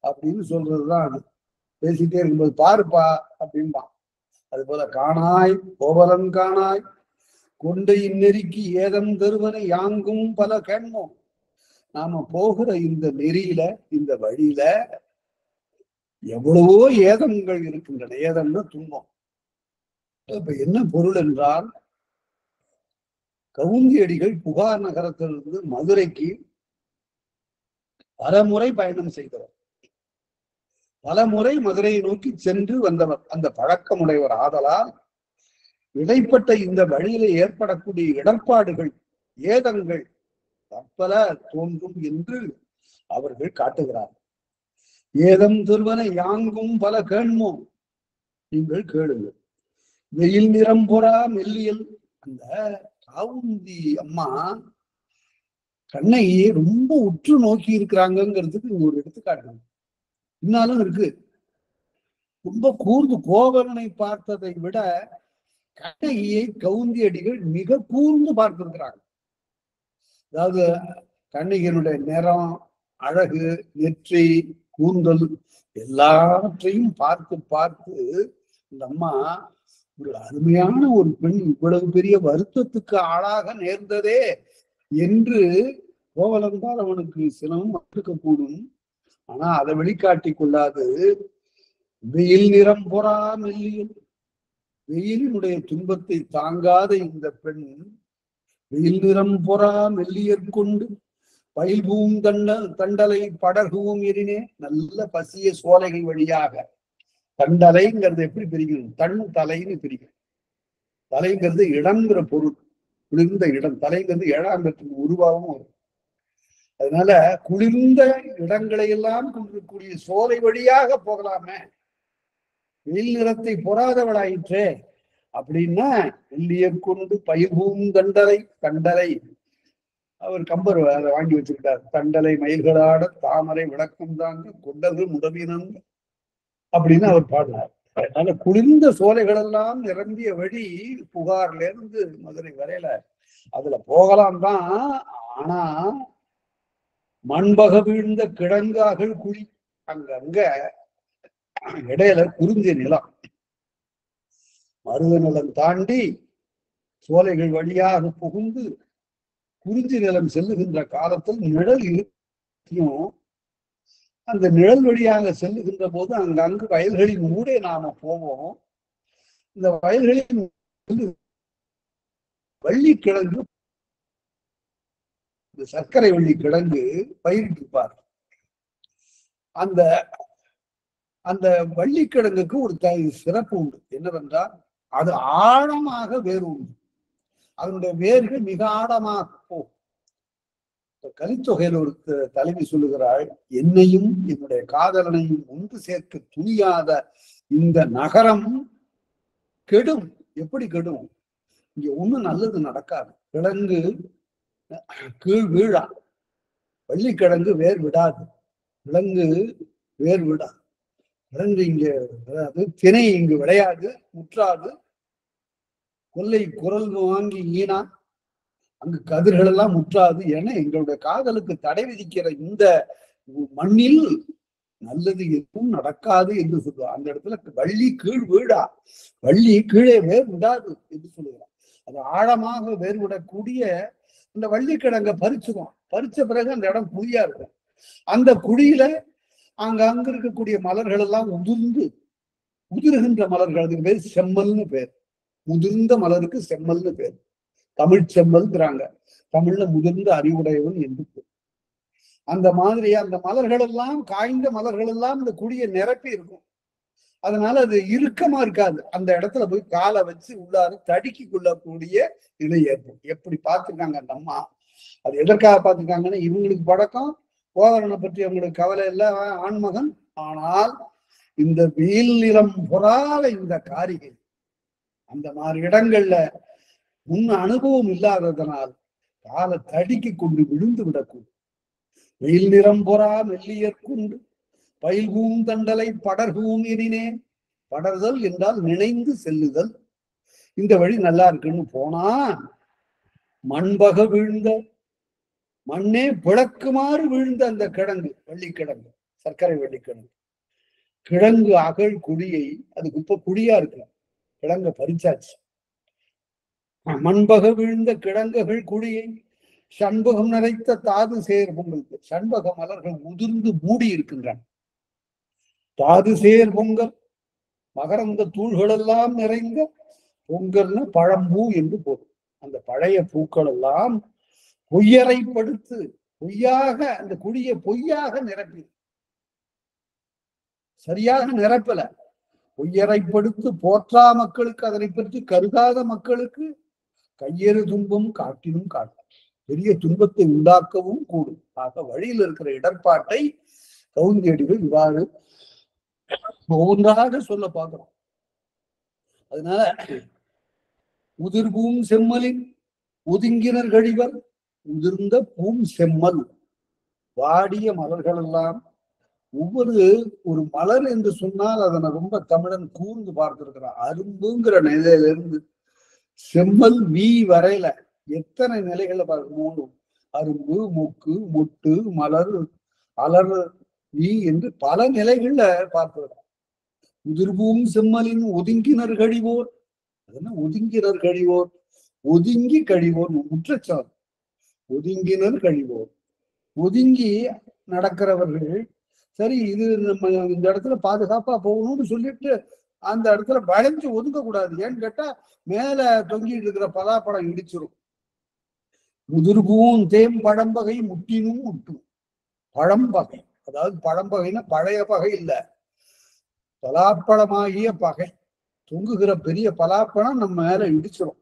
அப்படின்னு சொல்றதுதான். அது பேசிட்டே இருக்கும்போது பாருப்பா அப்படின்பான். அது போல காணாய், கோவலன் காணாய், கொண்டை நெறிக்கு ஏதம் தருவனை யாங்கும் பல கேண்மோம். நாம போகிற இந்த நெறியில, இந்த வழியில எவ்வளவோ ஏதங்கள் இருக்கின்றன. ஏதம்னா துன்பம். இப்ப என்ன பொருள் என்றால், கவுந்தியடிகள் புகார் நகரத்திலிருந்து மதுரைக்கு பல முறை பயணம் செய்தவர், பல முறை மதுரையை நோக்கி சென்று வந்தவர், அந்த பழக்கமுடையவர் ஆதலால் இடைப்பட்ட இந்த வழியில ஏற்படக்கூடிய இடர்பாடுகள் ஏதங்கள் பற்பல தோன்றும் என்று அவர்கள் காட்டுகிறார். ஏதம் திருவன யாங்கும் பல கேண்மோ, நீங்கள் கேளுங்கள். வெயில் நிறம் பொறா மெல்லியல், அந்த காவுந்தி அம்மா கண்ணையே ரொம்ப உற்று நோக்கி இருக்கிறாங்கிறதுக்கு இங்க ஒரு எடுத்துக்காட்டு பின்னாலும் இருக்கு. ரொம்ப கூர்ந்து கோவலனை பார்த்ததை விட கண்ணகியை கவுந்தி அடிகள் மிக கூர்ந்து பார்த்திருக்கிறாங்க. அதாவது கண்ணகியினுடைய நிறம், அழகு, நெற்றி, கூந்தல் எல்லாவற்றையும் பார்த்து பார்த்து இந்த அம்மா ஒரு அருமையான ஒரு பெண் இவ்வளவு பெரிய வருத்தத்துக்கு ஆளாக நேர்ந்ததே என்று கோவலன்பால் அவனுக்கு சினமும் இருக்கக்கூடும். ஆனா அதை வெளிக்காட்டி கொள்ளாது. வெயில் நிறம் பொறா மெல்லியல், வெயிலினுடைய துன்பத்தை தாங்காத இந்த பெண் வெயில் நிறம் பொறா மெல்லியற்கொண்டு பயில்பூம் தண்டலை படகுவும் எரினே, நல்ல பசிய சோலைகள் வழியாக. தண்டலைங்கிறது எப்படி பிரிக்கணும்? தன் தலைன்னு பிரிக்கணும். தலைங்கிறது இடம்ங்கிற பொருள், குளிர்ந்த இடம். தலைங்கிறது ஏழாம் இடத்துக்கு உருவாகவும் வரும். அதனால குளிர்ந்த இடங்களை எல்லாம் கொண்டிருக்கூடிய சோலை வழியாக போகலாமே, வெயில் நிறத்தை பொறாதவளாயிற்றே அப்படின்னா வெள்ளியற்கொண்டு பயிர்பூம் தண்டலை. தண்டலை அவர் கம்பர் அதை வாங்கி வச்சிருக்கார். தண்டலை மயில்களாட தாமரை விளக்கம் தாங்க கொண்டது முடவினங்க அப்படின்னு அவர் பாடினார். அதனால குளிர்ந்த சோலைகள் எல்லாம் நிரம்பிய வழி புகார்ல இருந்து மதுரை வரையில அதுல போகலாம் தான். ஆனா மண்பக வீழ்ந்த கிழங்காகள் குழி, அங்கங்க இடையில குறிஞ்சி நிலம், மருத நிலம் தாண்டி சோலைகள் வழியாக புகுந்து குறிஞ்சி நிலம் செல்லுகின்ற காலத்தில் நிழல் இருக்கும். அந்த நிழல் வழியாக செல்லுகின்ற போது அங்கு வயல்களின் ஊடே நாம போவோம். இந்த வயல்களின் வள்ளிக்கிழங்கு, இந்த சர்க்கரை வள்ளி கிழங்கு பயிரிட்டிருப்பார். அந்த அந்த வள்ளிக்கிழங்குக்கு ஒரு சிறப்பு உண்டு. என்னவென்றால் அது ஆழமாக வேறு உண்டு. அதனுடைய வேர்கள் மிக ஆழமாக போகும். கலித்தொகையில் ஒரு தலைவி சொல்லுகிறாள், என்னையும் என்னுடைய காதலனையும் ஒன்று சேர்க்க துணியாத இந்த நகரம் கெடும். எப்படி கெடும்? இங்க ஒண்ணும் நல்லது நடக்காது. கிழங்கு கீழ் வீழா, வள்ளிக்கிழங்கு வேர் விடாது, கிழங்கு வேர் விடாது. கிழங்கு இங்க விடாது, திணை இங்கு விளையாது, முற்றாது. கொல்லை குரல் வாங்கி ஈனா, அங்கு கதிர்கள் எல்லாம் முற்றாது என எங்களுடைய காதலுக்கு தடை விதிக்கிற இந்த மண்ணில் நல்லது எதுவும் நடக்காது என்று சொல்லுவார். அந்த இடத்துல வள்ளி கீழ் வீழா, வள்ளி கீழே வேர் விடாது என்று சொல்லுகிறார். அது ஆழமாக வேர் விடக்கூடிய இந்த வள்ளிக்கிழங்க பறிச்சுக்கும். பறிச்ச பிறகு அந்த இடம் குழியா இருக்கும். அந்த குழியில அங்க இருக்கக்கூடிய மலர்கள் எல்லாம் உதிர்கின்ற மலர்கள், அதுக்கு பேர் செம்மல்னு பேர். முதிர்ந்த மலருக்கு செம்மல்னு பேர். தமிழ் செம்மல்ங்கிறாங்க. தமிழ்ல முதிர்ந்த அறிவுடையவன் என்று பேர். அந்த மாதிரி அந்த மலர்கள் எல்லாம், காய்ந்த மலர்கள் எல்லாம் இந்த குழியை நிரப்பி இருக்கும். அதனால அது இறுக்கமா இருக்காது. அந்த இடத்துல போய் காலை வச்சு உள்ளார தடுக்கி கொள்ளக்கூடிய நிலை ஏற்படும். எப்படி பார்த்துருக்காங்க அந்த அம்மா? அது எதற்காக பார்த்துருக்காங்கன்னா, இவங்களுக்கு பழக்கம் கோவலனை பற்றி அவங்களுக்கு கவலை இல்லை, ஆண்மகன். ஆனால் இந்த வெயில் நிறம் பொறாத இந்த காரிகை அந்த மாதிரி இடங்கள்ல முன் அனுபவம் இல்லாததனால் காலை தடுக்கி கொண்டு விழுந்து விடக்கூடும். வெயில் நிறம் பொறா மெல்லியற்குண்டு பயில்பூம் தண்டலை படர்பூம் எரினேன். படர்தல் என்றால் நினைந்து செல்லுதல். இந்த வழி நல்லா இருக்குன்னு போனா மண்பக வீழ்ந்த, மண்ணே பிளக்குமாறு வீழ்ந்த அந்த கிழங்கு, வள்ளிக்கிழங்கு, சர்க்கரை வள்ளிக்கிழங்கு, கிழங்கு அகழ் குழியை, அதுக்கு இப்ப குழியா இருக்கு, கிழங்க பறிச்சாச்சு. மண்பக வீழ்ந்த கிழங்குகள் குழியை சண்பகம் நிறைத்த தாது சேர் பொங்கல். சண்பக மலர்கள் முதிர்ந்து மூடி இருக்கின்றன. தாது சேர் பொங்கல், மகரந்த தூள்கள் எல்லாம் நிறைந்த பொங்கல்னு பழம்பூ என்று போதும். அந்த பழைய பூக்கள் எல்லாம் பொய்யரை படுத்து பொய்யாக அந்த குடியை பொய்யாக நிரப்பி, சரியாக நிரப்பல. பொய்யரைப்படுத்து போற்றா மக்களுக்கு, அதனை பற்றி கருதாத மக்களுக்கு கையெறு துன்பம் காட்டினும் காட்டும், பெரிய துன்பத்தை உண்டாக்கவும் கூடும். ஆக வழியில் இருக்கிற இடர்பாட்டை கவுந்தியடிகள் இவ்வாறு ஒவ்வொன்றாக சொல்ல பார்க்கிறோம். அதனால உதிர்பூம் செம்மலின் ஒதுங்கினர் கழிவர், உதிர்ந்த பூம் செம்மல், வாடிய மலர்கள் எல்லாம். ஒவ்வொரு ஒரு மலர் என்று சொன்னால் அதனை ரொம்ப தமிழன் கூர்ந்து பார்த்திருக்கிறான். அரும்புங்கிற நிலையிலிருந்து செம்மல் வீ வரையில எத்தனை நிலைகளை பார்க்கணும். அரும்பு, மொக்கு, மொட்டு, மலர், அலர், வீ என்று பல நிலைகள்ல பார்க்கிறோம். உதிர்பூம் செம்மலின் ஒதுங்கினர் கழிவோர், அதெல்லாம் ஒதுங்கினர் கழிவோர், ஒதுங்கி கழிவோர் முற்றச்சார். ஒதுங்கினர் கழிவோர், ஒதுங்கி நடக்கிறவர்கள். சரி, இது நம்ம இந்த இடத்துல பாதுகாப்பா போகணும்னு சொல்லிட்டு அந்த இடத்துல வளைஞ்சு ஒதுங்க கூடாது. ஏன்னு கேட்டா மேல தொங்கிட்டு இருக்கிற பலாப்பழம் இடிச்சிரும். முதிர்பூம் தேம் பழம்பகை முட்டினும் முட்டும். பழம்பகை, அதாவது பழம்பகைன்னா பழைய பகை இல்ல, பலாப்பழமாகிய பகை. தொங்குகிற பெரிய பலாப்பழம் நம்ம மேல இடிச்சிரும்.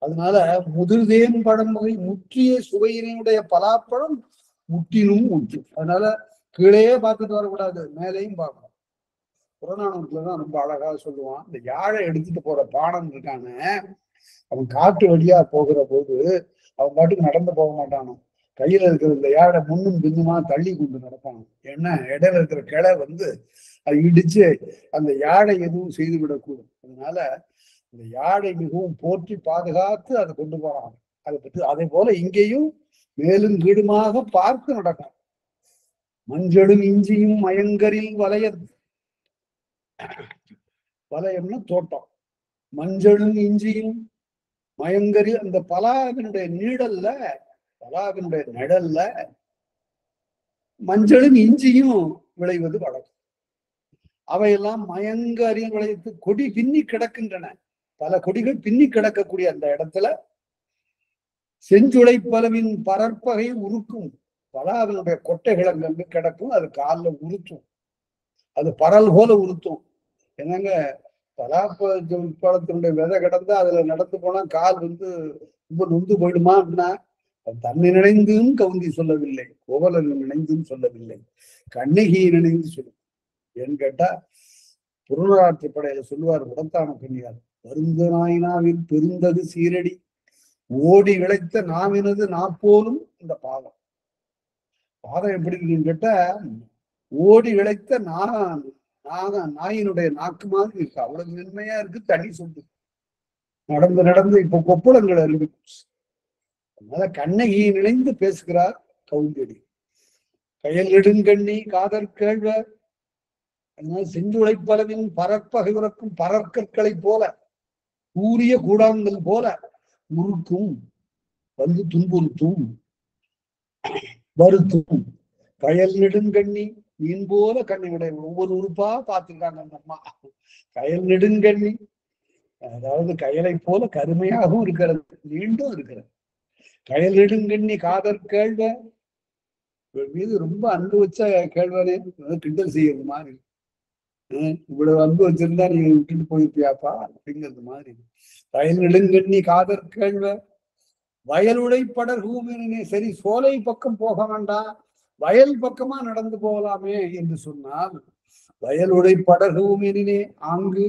அதனால முதிர்தேம் பழம்பகை முற்றிய சுவையினுடைய பலாப்பழம் முட்டினும் முற்றும். அதனால கீழே பார்த்துட்டு வரக்கூடாது, மேலையும் பார்க்கணும். புறநானூற்றுலதான் ரொம்ப அழகா சொல்லுவான். இந்த யாழை எடுத்துட்டு போற பாணன் இருக்கானு, அவன் காட்டு வழியா போகிற போது அவன் பாட்டுக்கு நடந்து போக மாட்டானோ, கையில இருக்கிற இந்த யாழை முன்னும் பின்னுமா தள்ளி கொண்டு நடப்பான். ஏன்னா இடையில இருக்கிற கிளை அது இடிச்சு அந்த யாழை எதுவும் செய்து விடக்கூடும். அதனால இந்த யாழை மிகவும் போற்றி பாதுகாத்து அதை கொண்டு போறான். அதை பற்றி அதே போல இங்கேயும் மேலும் கீடுமாக பார்த்து நடக்கும். மஞ்சளும் இஞ்சியும் மயங்கரில் வளையம்னு தோட்டம். மஞ்சளும் இஞ்சியும் மயங்கரில், அந்த பலாவினுடைய நீடல்ல, பலாவினுடைய நிழல்ல மஞ்சளும் இஞ்சியும் விளைவது வழக்கம். அவையெல்லாம் மயங்கரில் விளைத்து கொடி பின்னி கிடக்கின்றன. பல கொடிகள் பின்னி கிடக்கக்கூடிய அந்த இடத்துல செஞ்சுளை பலவின் பரற்பகை உருக்கும். பலாவினுடைய கொட்டைகள் அங்கங்க கிடக்கும், அது காலில் உறுத்தும், அது பரல் போல உறுத்தும். என்னங்க, பலாப்பழத்தினுடைய விதை கிடந்தா அதுல நடந்து போனா கால் ரொம்ப நொந்து போயிடுமா அப்படின்னா, தன்னை நினைந்தும் கவுந்தி சொல்லவில்லை, கோவலன் நினைந்தும் சொல்லவில்லை, கண்ணகியை நினைந்து சொல்லும். ஏன்னு கேட்டா புறநாற்று படையில சொல்லுவார் உடத்தான கண்ணியார், வருந்த நாயினாவில் பெருந்தது சீரடி, ஓடி இழைத்த நாவினது நாப்போலும். இந்த பாதம் எப்படி இருக்குன்னு கேட்டா ஓடி இழைத்த நாயினுடைய நாக்கு மாதிரி இருக்கு, அவ்வளவு மென்மையா இருக்கு, தண்ணி சொல்லுது. நடந்து நடந்து இப்ப கொப்புளங்கள் இருக்கு. அதனால கண்ணகியை நினைந்து பேசுகிறார் கவுந்தடி. கயல் நெடுங்கண்ணி காதற் கேழ்வர், அதனால செஞ்சுளை பலவின் பரற்பகை உறக்கும் பரற்கற்களை போல, கூறிய கூடாங்கள் போல உருக்கும், துன்புறுத்தும், வருத்தும். கயல் நெடுங்கண்ணி, மீன் போல கண்ணியுடைய ஒவ்வொரு உறுப்பா பார்த்துருக்காங்க அந்த அம்மா. கயல் நெடுங்கண்ணி, அதாவது கயலை போல கருமையாகவும் இருக்கிறது, நீண்டும் இருக்கிறது. கயல் நெடுங்கண்ணி காதற் கேழ்வ, மீது ரொம்ப அன்பு வச்ச கேழ்வனே, கிண்டல் செய்யறது மாதிரி. இவ்வளவு அன்பு வச்சிருந்தா நீ விட்டுட்டு போயிருப்பியாப்பா அப்படிங்கிறது மாதிரி. கயல் நெடுங்கண்ணி காதற் கேழ்வ, வயலுடை படர்கூமினே. சரி, சோலை பக்கம் போக வேண்டாம், வயல் பக்கமா நடந்து போகலாமே என்று சொன்னால், வயலுடை படர்கூமினே ஆங்கு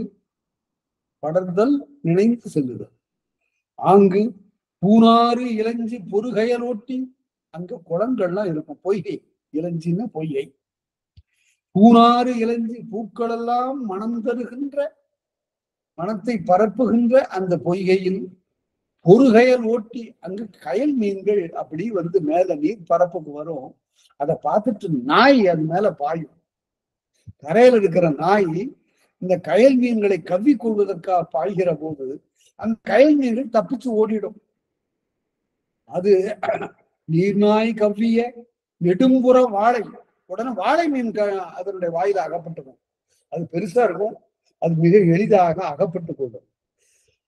படர்தல் நினைந்து செல்லுதல். ஆங்கு பூனாறு இளஞ்சி பொறுகையல் ஓட்டி, அங்க குளங்கள்லாம் இருக்கும், பொய்கை. இளஞ்சின்னா பொய்கை. பூனாறு இளஞ்சி, பூக்கள் எல்லாம் மனம் தருகின்ற, மனத்தை பரப்புகின்ற அந்த பொய்கையில் பொறுகையல் ஓட்டி, அங்கு கயல் மீன்கள் அப்படி மேல நீர் பரப்புக்கு வரும். அதை பார்த்துட்டு நாய் அது மேல பாயும். கரையில் இருக்கிற நாய் இந்த கயல் மீன்களை கவ்வி கொள்வதற்காக பாய்கிற போது அந்த கயல் மீன்கள் தப்பிச்சு ஓடிடும். அது நீர்நாய் கவ்விய நெடும்புற வாழை, உடனே வாழை மீன் அதனுடைய வாயில அகப்பட்டுக்கும். அது பெருசா இருக்கும், அது மிக எளிதாக அகப்பட்டு கொள்ளும்.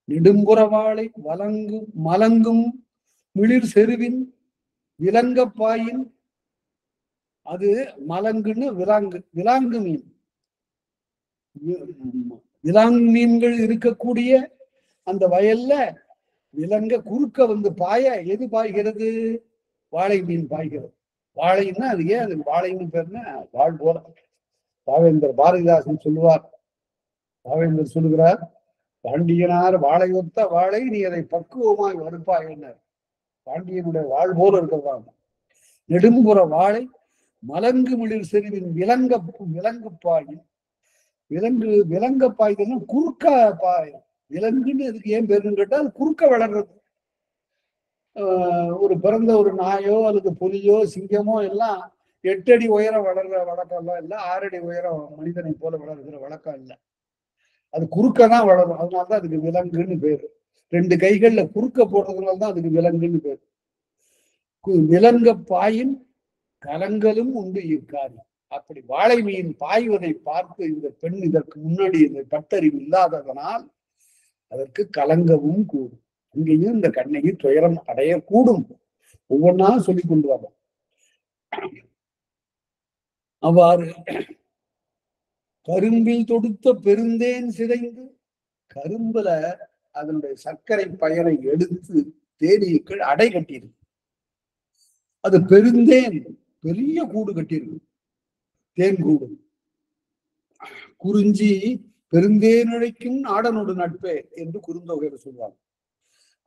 நெடும்புற வாழை வலங்கும் மலங்கும் மிளிர் செருவின், விலங்கப்பாயின் அது மலங்குன்னு விலாங்கு மீன். விலாங்கு மீன்கள் இருக்கக்கூடிய அந்த வயல்ல விலங்க குறுக்க வந்து பாய எது பாய்கிறது? வாழை மீன் பாய்கிறது. வாழைன்னா அது ஏன் அது வாழைன்னு பேருன்னா வாழ் போல. பாவேந்தர் பாரதிதாசன் சொல்லுவார், பாவேந்தர் சொல்லுகிறார், பாண்டியனார் வாழை ஒத்த வாழை நீ அதை பக்குவமாய் வறுப்பாய் என்ன. பாண்டியனுடைய வாழ் போல இருக்கிறதா நெடும்புற வாழை மலங்கு மிளிர் செறிவின் விலங்கு பாயும். விலங்க பாய்தல்னா குறுக்க பாயும். விலங்குன்னு அதுக்கு ஏன் பேருன்னு கேட்டா அது குறுக்க வளர்றது. ஒரு பிறந்த ஒரு நாயோ அல்லது புலியோ சிங்கமோ எல்லாம் 8 அடி உயரம் வளர்ற வழக்கம் எல்லாம் இல்லை. 6 அடி உயரம் மனிதனை போல வளர்கிற வழக்கம் இல்லை. அது குறுக்கதான் வளரும். அதனாலதான் அதுக்கு விலங்குன்னு பேரு. 2 கைகள்ல குறுக்க போடுறதுனால தான் அதுக்கு விலங்குன்னு பேரு. விலங்க பாயின் கலங்களும் உண்டு இருக்காரு. அப்படி வாழை மீன் பாய்வதை பார்த்து இந்த பெண் இதற்கு முன்னாடி இந்த பட்டறிவு இல்லாததனால் அதற்கு கலங்கவும் கூடும். இங்கேயும் இந்த கண்ணகி துயரம் அடையக்கூடும். ஒவ்வொன்னா சொல்லிக் கொண்டு வரோம். அவ்வாறு கரும்பில் தொடுத்த பெருந்தேன் சிதைந்து, கரும்புல அதனுடைய சர்க்கரை பயனை எடுத்து தேனீக்கள் அடை கட்டியிருக்கு. அது பெருந்தேன் பெரிய கூடு கட்டியிருக்கு, தேன் கூடு. குறிஞ்சி பெருந்தேனழைக்கும் நாடனோடு நட்பே என்று குறுந்தொகையில சொல்லுவாங்க.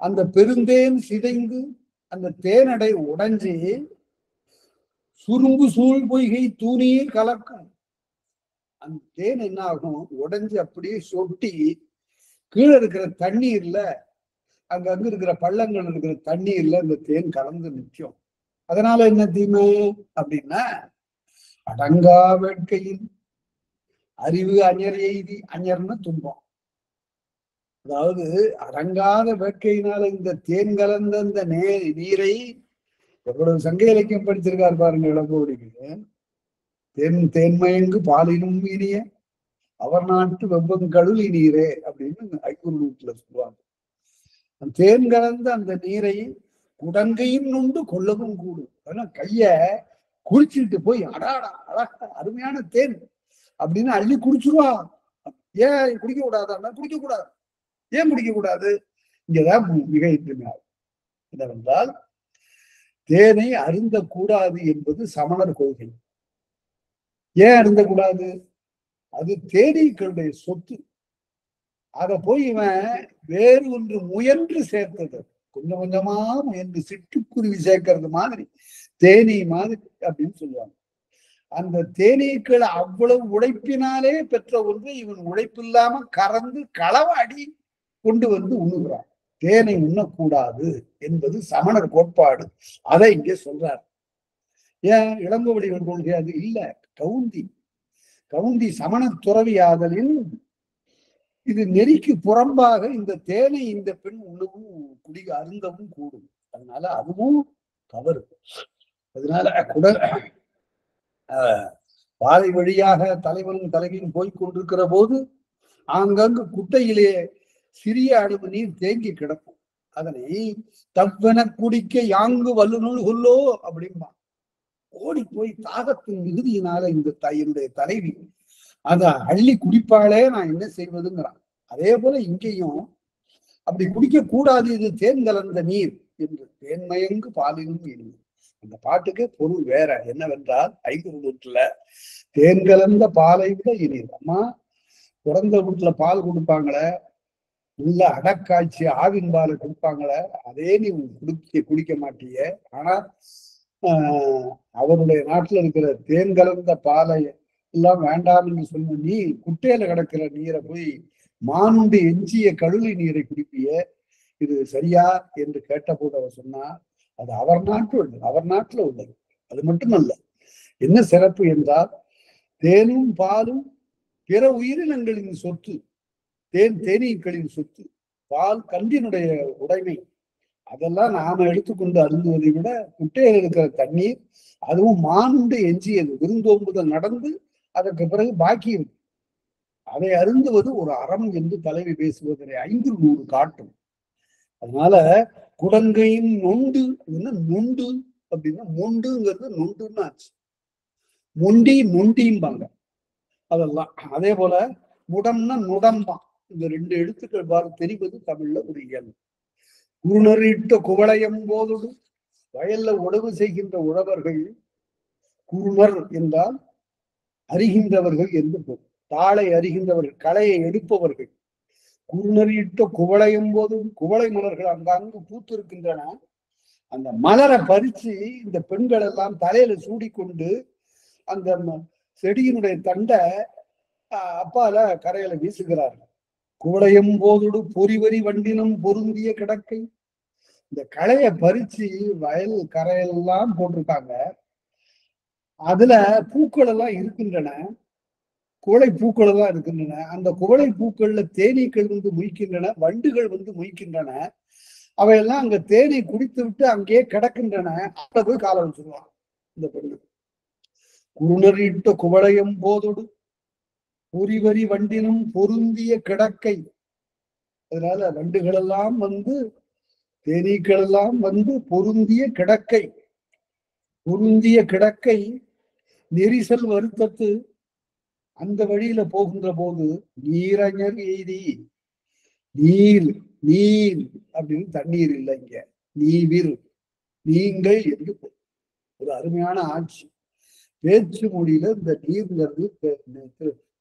அந்த பெருந்தேன் சிதைந்து அந்த தேனடை உடைஞ்சி சுரும்பு சூழ் பொய்கை தூணியே கலக்கும். அந்த தேன் என்ன ஆகும்? உடைஞ்சு அப்படியே சொட்டி கீழே இருக்கிற தண்ணீர்ல, அங்க இருக்கிற பள்ளங்கள் இருக்கிற தண்ணீர்ல இந்த தேன் கலந்து நிற்கும். அதனால என்ன தீமை அப்படின்னா, அடங்கா வேட்கையில் அறிவு அஞர் எய்தி, அஞர்னு துன்பம். அதாவது அடங்காத வேட்கையினால இந்த தேன் கலந்த இந்த நீரை, எவ்வளவு சங்க இலக்கியம் படிச்சிருக்காரு பாருங்க இளங்கோவடிக்கு. தேன்மயங்கு பாலினும் இனிய அவர் நாட்டு வெப்பங்கடல் நீரே அப்படின்னு ஐக்குறுநூற்றுல சொல்லுவாங்க. தேன் கலந்த அந்த நீரை குடங்கையும் நுண்டு கொள்ளவும் கூடும். ஆனா கைய குளிச்சுட்டு போய் அடாடா அழகா அருமையான தேன் அப்படின்னு அள்ளி குடிச்சிருவா. ஏன் குடிக்க கூடாதா? குடிக்க கூடாது. ஏன் குடிக்க கூடாது? இங்கதான் மிக இன்றியமையாது. என்னவென்றால், தேனை அருந்த கூடாது என்பது சமணர் கொள்கை. ஏன் அருந்தக்கூடாது? அது தேனீக்களுடைய சொத்து. அத போய் இவன் வேறு ஒன்று முயன்று சேர்த்தது. கொஞ்சம் கொஞ்சமா முயன்று சிட்டுக்குருவி சேர்க்கறது மாதிரி, தேனீ மாதிரி அப்படின்னு சொல்லுவாங்க. அந்த தேனீக்கள் அவ்வளவு உழைப்பினாலே பெற்ற ஒன்று இவன் உழைப்பில்லாம கறந்து களவாடி கொண்டு வந்து உண்ணுகிறான். தேனை உண்ணக்கூடாது என்பது சமணர் கோட்பாடு. அதை இங்கே சொல்றார். ஏன் இளங்கோவடிகள் கொள்கை அது இல்ல. கவுந்தி சமண துறவி ஆதலின் இது நெறிக்கு புறம்பாக இந்த தேனை இந்த பெண் உணவும் அருந்தவும் கூடும். அதனால அதுவும் தவறு. அதனால கூட பாதை வழியாக தலைவனும் தலைவியும் போய்கொண்டிருக்கிற போது ஆங்காங்கு குட்டையிலே சிறிய அளவு நீர் தேங்கி கிடக்கும். அதனை தவ்வென குடிக்க யாங்கு வல்லுநூல் கொல்லோ அப்படின்பா. ஓடி போய் தாகத்தின் மிகுதியினால இந்த என்னுடைய தலைவி அதை அள்ளி குடிப்பாளே, நான் என்ன செய்வதுங்கிறான். அதே போல இங்கேயும் அப்படி குடிக்க கூடாது, இது தேன் கலந்த நீர் என்று. தேன்மயங்கு பாலினும் இனி. அந்த பாட்டுக்கு பொருள் வேற. என்னவென்றால், ஐங்குறுநூற்றுல தேன் கலந்த பாலை விட இனிது. அம்மா பிறந்த வீட்டுல பால் கொடுப்பாங்களே, இல்ல அடக்காய்ச்சி ஆவின் பாலை கொடுப்பாங்களே, அதே நீ குடிக்க மாட்டீங்க. ஆனா அவருடைய நாட்டுல இருக்கிற தேன் கலந்த பாலை எல்லாம் வேண்டாம்னு சொன்ன நீ குட்டையில கிடக்கிற நீரை போய் மானுண்டு எஞ்சிய கழுலி நீரை குடிப்பிய, இது சரியா என்று கேட்டபோது அவர் சொன்னா, அது அவர் நாட்டுல உள்ளது. அது மட்டுமல்ல, என்ன சிறப்பு என்றால், தேனும் பாலும் பிற உயிரினங்களின் சொத்து. தேனீக்களின் சொத்து, பால் கன்றினுடைய உடைமை. அதெல்லாம் நாம எடுத்துக்கொண்டு அருந்துவதை விட குட்டையில் இருக்கிற தண்ணீர், அதுவும் மானுண்டு எஞ்சியது, விருந்தோம்புதல் நடந்து அதற்கு பிறகு பாக்கி இருக்கு, அதை அருந்துவது ஒரு அறம் என்று தலைவி பேசுவதை 500 காட்டும். அதனால குடங்கையின் நொண்டு, நொண்டு அப்படின்னா மொண்டுங்கிறது நொண்டுன்னு ஆச்சு. மொண்டி நொண்டிம்பாங்க அதெல்லாம். அதே போல முடம்னா நுடம்பான். இந்த 2 எழுத்துக்கள் பாரு தெரிவது தமிழ்ல ஒரு இயல். குறுநறிட்ட குவளையம் போதோடு வயல்ல உழவு செய்கின்ற உழவர்கள், குறுநர் என்றால் அறிகின்றவர்கள் என்று பொருள். தாளை அறிகின்றவர்கள், களையை எடுப்பவர்கள். குறுநறிட்ட குவளையும் போதும் குவளை மலர்கள் அங்காங்கு பூத்து இருக்கின்றன. அந்த மலரை பறிச்சு இந்த பெண்கள் எல்லாம் தலையில சூடிக்கொண்டு அந்த செடியினுடைய தண்டை அப்பால கரையில வீசுகிறார்கள். குவளையும் போதோடு பொறிவரி வண்டினம் பொருந்திய கிடக்கை. இந்த களையை பறிச்சு வயல் கரையெல்லாம் போட்டிருக்காங்க. அதுல பூக்கள் எல்லாம் இருக்கின்றன, குவளை பூக்கள் எல்லாம் இருக்கின்றன. அந்த குவளை பூக்கள்ல தேனீக்கள் வந்து மொய்க்கின்றன, வண்டுகள் வந்து மொய்க்கின்றன. அவையெல்லாம் அங்க தேனை குடித்து விட்டு அங்கேயே கிடக்கின்றன. அங்க போய் காலை வச்சிருவான் இந்த பெண்ணு. குறுநறிட்ட குவளையம் போதோடு பொறிவரி வண்டினும் பொருந்திய கிடக்கை. அதனால வண்டுகள் எல்லாம் வந்து தேனீக்கள் எல்லாம் வந்து பொருந்திய கிடக்கை. பொருந்திய கிடக்கை நெரிசல் வருத்தத்து. அந்த வழியில போகின்ற போது நீரஞர் எய்தி, நீர் நீர் அப்படின்னு தண்ணீர் இல்லை இங்க, நீவிர் நீங்கள் என்று ஒரு அருமையான ஆட்சி. பேச்சு மொழியில இந்த நீர்ங்கிறது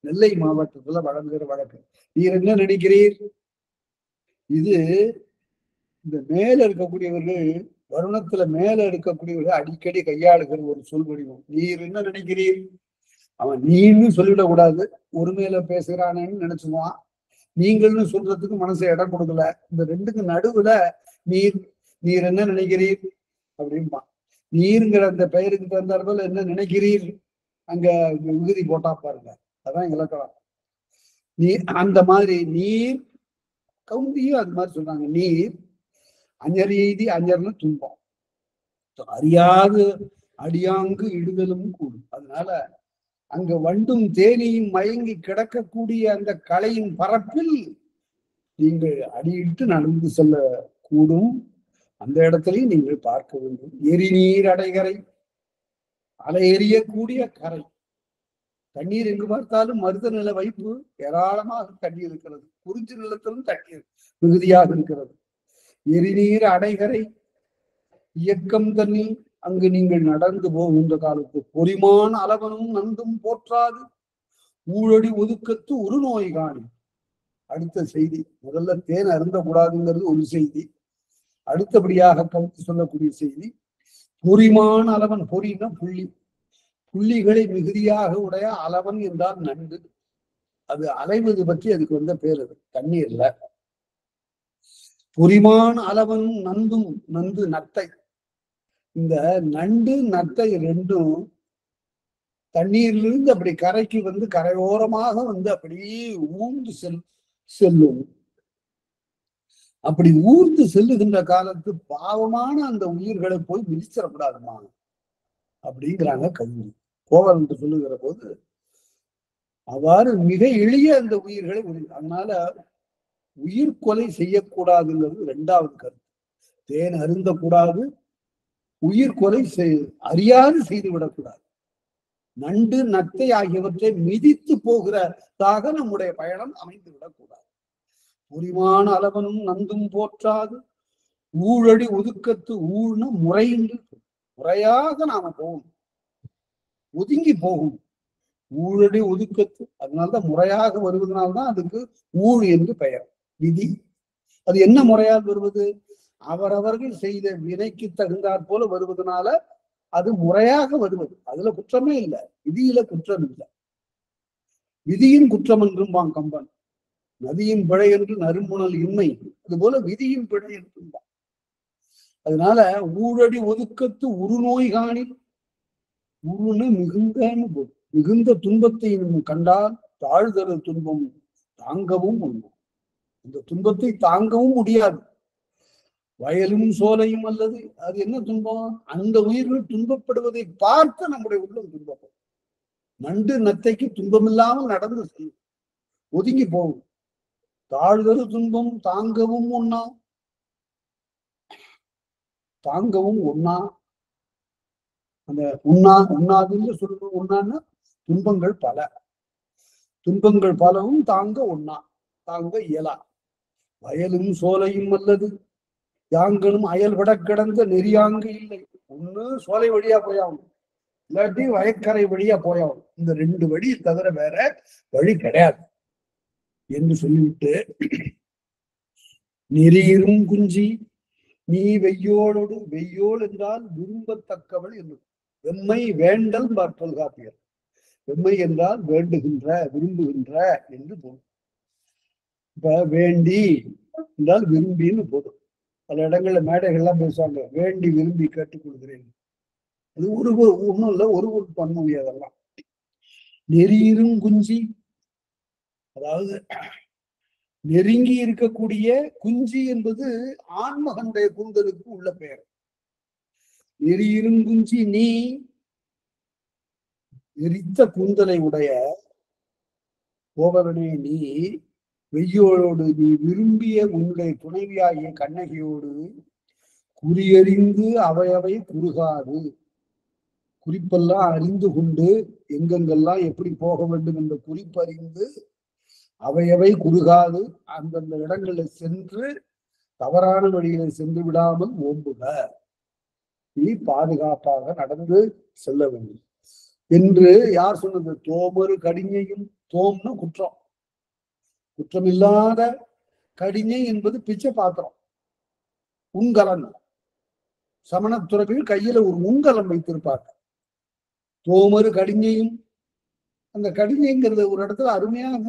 நெல்லை மாவட்டத்துல வழங்குகிற வழக்கு. நீர் என்ன நினைக்கிறீர்? இது இந்த மேல இருக்கக்கூடியவர்கள், வருணத்துல மேல இருக்கக்கூடியவர்கள் அடிக்கடி கையாளுகிற ஒரு சொல் வடிவம். நீர் என்ன நினைக்கிறீர்? அவன் நீன்னு சொல்லிடக்கூடாது, ஒருமையில பேசுகிறானேன்னு நினைச்சுக்குவான். நீங்கள்னு சொல்றதுக்கு மனசை இடம் கொடுக்கல. இந்த ரெண்டுக்கு நடுவுல நீர், நீர் என்ன நினைக்கிறீர் அப்படின்பான். நீருங்கிற அந்த பெயருக்கு தந்தார்கள் என்ன நினைக்கிறீர், அங்க விகுதி போட்டா பாருங்க, அதான் இலக்கணம். நீர் அந்த மாதிரி நீர், கவுந்தியும் அது மாதிரி சொல்றாங்க. நீர் அஞ்சர் எய்தி, அஞ்சர்னு துன்பம், அறியாது அடியாங்கு இடுதலும் கூடும். அதனால அங்க வண்டும் தேனியும் மயங்கி கிடக்கக்கூடிய அந்த கலையின் பரப்பில் நீங்கள் அடியிட்டு நடந்து செல்ல கூடும். அந்த இடத்திலையும் நீங்கள் பார்க்க வேண்டும். எரிநீர் அடைகரை, அலை எறியக்கூடிய கரை. தண்ணீர் எங்கு பார்த்தாலும் மருத நில வைப்பு ஏராளமாக தண்ணீர் இருக்கிறது. குறிஞ்சி நிலத்திலும் தண்ணீர் மிகுதியாக இருக்கிறது. எரிநீர் அடைகரை இயக்கம் தண்ணி. அங்கு நீங்கள் நடந்து போகின்ற காலத்து பொறிமான அளவனும் நந்தும் போற்றாது ஊழடி ஒதுக்கத்து ஒரு நோய் காணி. அடுத்த செய்தி, முதல்ல தேன் அருந்த கூடாதுங்கிறது ஒரு செய்தி. அடுத்தபடியாக கருத்து சொல்லக்கூடிய செய்தி, பொறிமான அளவன். பொறினா புள்ளி, புள்ளிகளை மிகுதியாக உடைய அளவன் என்றால் நண்டு. அது அலைவது பற்றி அதுக்கு வந்த பேர். அது தண்ணீர்ல பொறிமான அளவன் நந்தும், நந்து நத்தை. இந்த நண்டு நத்தை ரெண்டும் தண்ணீரிலிருந்து அப்படி கரைக்கு வந்து கரையோரமாக வந்து அப்படியே ஊர்ந்து செல்லும். அப்படி ஊர்ந்து செல்லுகின்ற காலத்து பாவமான அந்த உயிர்களை போய் மிதிச்சிடக்கூடாதுமா அப்படிங்கிறாங்க கல்வி. கோவல் என்று சொல்லுகிற போது அவ்வாறு மிக எளிய அந்த உயிர்களை, அதனால உயிர் கொலை செய்யக்கூடாதுங்கிறது 2வது கருத்து. தேன் அருந்தக்கூடாது, உயிர் கொலை அறியாது செய்து விடக்கூடாது. நண்டு நத்தை ஆகியவற்றை மிதித்து போகிறதாக நம்முடைய பயணம் அமைந்து விடக்கூடாது. பொறிமான அளவனும் நந்தும் போற்றாது ஊழடி ஒதுக்கத்து. ஊழ்னா முறையின்றி, முறையாக நாம போகணும், ஒதுங்கி போகும். ஊழடி ஒதுக்கத்து, அதனால்தான் முறையாக வருவதனால்தான் அதுக்கு ஊழ் என்று பெயர். விதி அது என்ன முறையால் வருவது? அவரவர்கள் செய்த வினைக்கு தகுந்தாற் போல வருவதனால அது முறையாக வருவது. அதுல குற்றமே இல்லை, விதியில குற்றம் இல்லை. விதியின் குற்றம் என்றும் கம்பன். நதியின் பிழை என்று நறும்புணல் இன்மை, அது போல விதியின் பிழை என்றும். அதனால ஊழடி ஒதுக்கத்து உருநோய் காணி. உருன்னு மிகுந்தன்னு போது, மிகுந்த துன்பத்தை கண்டால் தாழ்தரு துன்பம் தாங்கவும் உண்டு. இந்த துன்பத்தை தாங்கவும் முடியாது. வயலும் சோலையும் அல்லது அது என்ன துன்பம்? அந்த உயிர்கள் துன்பப்படுவதை பார்த்து நம்முடைய உள்ளம் துன்பப்படும். நண்டு நத்தைக்கு துன்பமில்லாமல் நடந்து செல்லும், ஒதுங்கி போகும். தாழ்தரு துன்பம் தாங்கவும் ஒண்ணா, தாங்கவும் ஒண்ணா. அந்த உண்ணாதுன்னு சொல்லணும். உண்ணான்னா துன்பங்கள் பல, துன்பங்கள் பலவும் தாங்க ஒண்ணா, தாங்க இயலா. வயலும் சோலையும் அல்லது யாங்களும் அயல் விட கிடந்த நெறியாங்கு இல்லை. ஒண்ணு சோலை வழியா போயாகணும், இல்லாட்டி வயற்கரை வழியா போயாகணும். இந்த ரெண்டு வழி தவிர வேற வழி கிடையாது என்று சொல்லிவிட்டு, நெறியிரும் குஞ்சி நீ வெய்யோளோடு, வெய்யோள் என்றால் விரும்பத்தக்கவள் என்று. வெம்மை வேண்டல் தொல்காப்பியர். வெம்மை என்றால் வேண்டுகின்ற, விரும்புகின்ற என்று போடும். இப்ப வேண்டி என்றால் விரும்பின்னு போடும். பல இடங்கள்ல மேடைகள்லாம் பேசுவாங்க, வேண்டி விரும்பி கேட்டுக்கொள்கிறேன். அது ஒன்றும் இல்லை, ஒரு பன்மொழி அதெல்லாம். நெறியிரும் குஞ்சி, அதாவது நெருங்கி இருக்கக்கூடிய குஞ்சி என்பது ஆண்மகனுடைய கூந்தலுக்கு உள்ள பெயர். நெறியிரும் குஞ்சி நீ, எரித்த கூந்தலை உடைய கோவலனே நீ, வெய்யோளோடு நீ விரும்பிய உன்னுடைய துணைவியாகிய கண்ணகியோடு குறியறிந்து அவையவை குறுகாது, குறிப்பெல்லாம் அறிந்து கொண்டு எங்கெங்கெல்லாம் எப்படி போக வேண்டும் என்ற குறிப்பறிந்து அவையவை குறுகாது அந்தந்த இடங்களில் சென்று தவறான வழிகளை சென்று விடாமல் ஓம்புக, நீ பாதுகாப்பாக நடந்து செல்ல வேண்டும் என்று யார் சொன்னது? தோமொரு கடிஞையும், தோம்னு குற்றம், குற்றமில்லாத கடிஞை என்பது பிச்சை பாத்திரம், உங்கலன். சமணத்துறவில் கையில ஒரு உங்கலம் வைத்திருப்பாங்க. தோமொரு கடிஞையும், அந்த கடிஞைங்கிறது ஒரு இடத்துல அருமையாக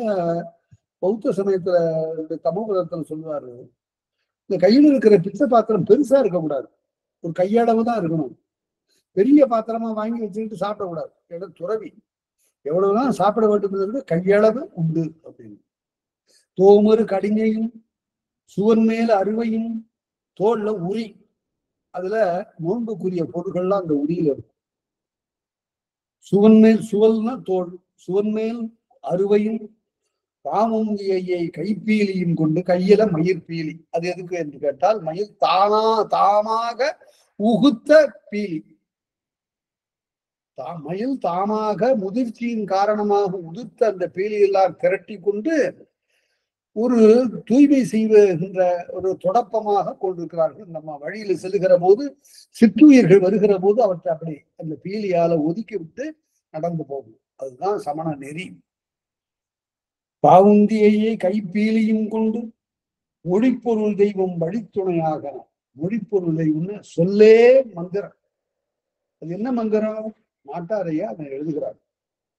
பௌத்த சமயத்துல தமோபதத்துல சொல்லுவாரு, இந்த கையில் இருக்கிற பிச்சை பாத்திரம் பெருசா இருக்கக்கூடாது, ஒரு கையளவு தான் இருக்கணும். பெரிய பாத்திரமா வாங்கி வச்சுக்கிட்டு சாப்பிடக்கூடாது. ஏன்னா துறவி எவ்வளவுதான் சாப்பிட வேண்டும், கையளவு உண்டு அப்படின்னு. தோமொரு கடிஞையும் சுவன் மேல் அறுவையும் தோல்ல உரி, அதுல நோன்புக்குரிய பொருள்கள்லாம் அந்த உரியில இருக்கும். சுவன் மேல், சுவல்னா தோல், சுவன் மேல் அறுவையும் தாமும் கைப்பீலியும் கொண்டு, கையில மயிர் பீலி. அது எதுக்கு என்று கேட்டால், மயில் தாமாக உகுத்த பீலி, மயில் தாமாக முதிர்ச்சியின் காரணமாக உதிர்த்த அந்த பீலியெல்லாம் திரட்டி கொண்டு ஒரு தூய்மை செய்கின்ற ஒரு தொடப்பமாக கொண்டிருக்கிறார்கள். நம்ம வழியில செல்லுகிற போது, சிற்றுயிர்கள் வருகிற போது அவற்றை அப்படி அந்த பீலியால ஒதுக்கி விட்டு நடந்து போகும். அதுதான் சமண நெறி. பாவுந்தியையே கைப்பீலியும் கொண்டு மொழிப்பொருள் தெய்வம் வழித்துணையாக. மொழிப்பொருள் தெய்வம்னு சொல்லே மந்திரம். அது என்ன மந்திரம்? மாட்டாரையா அதை எழுதுகிறார்.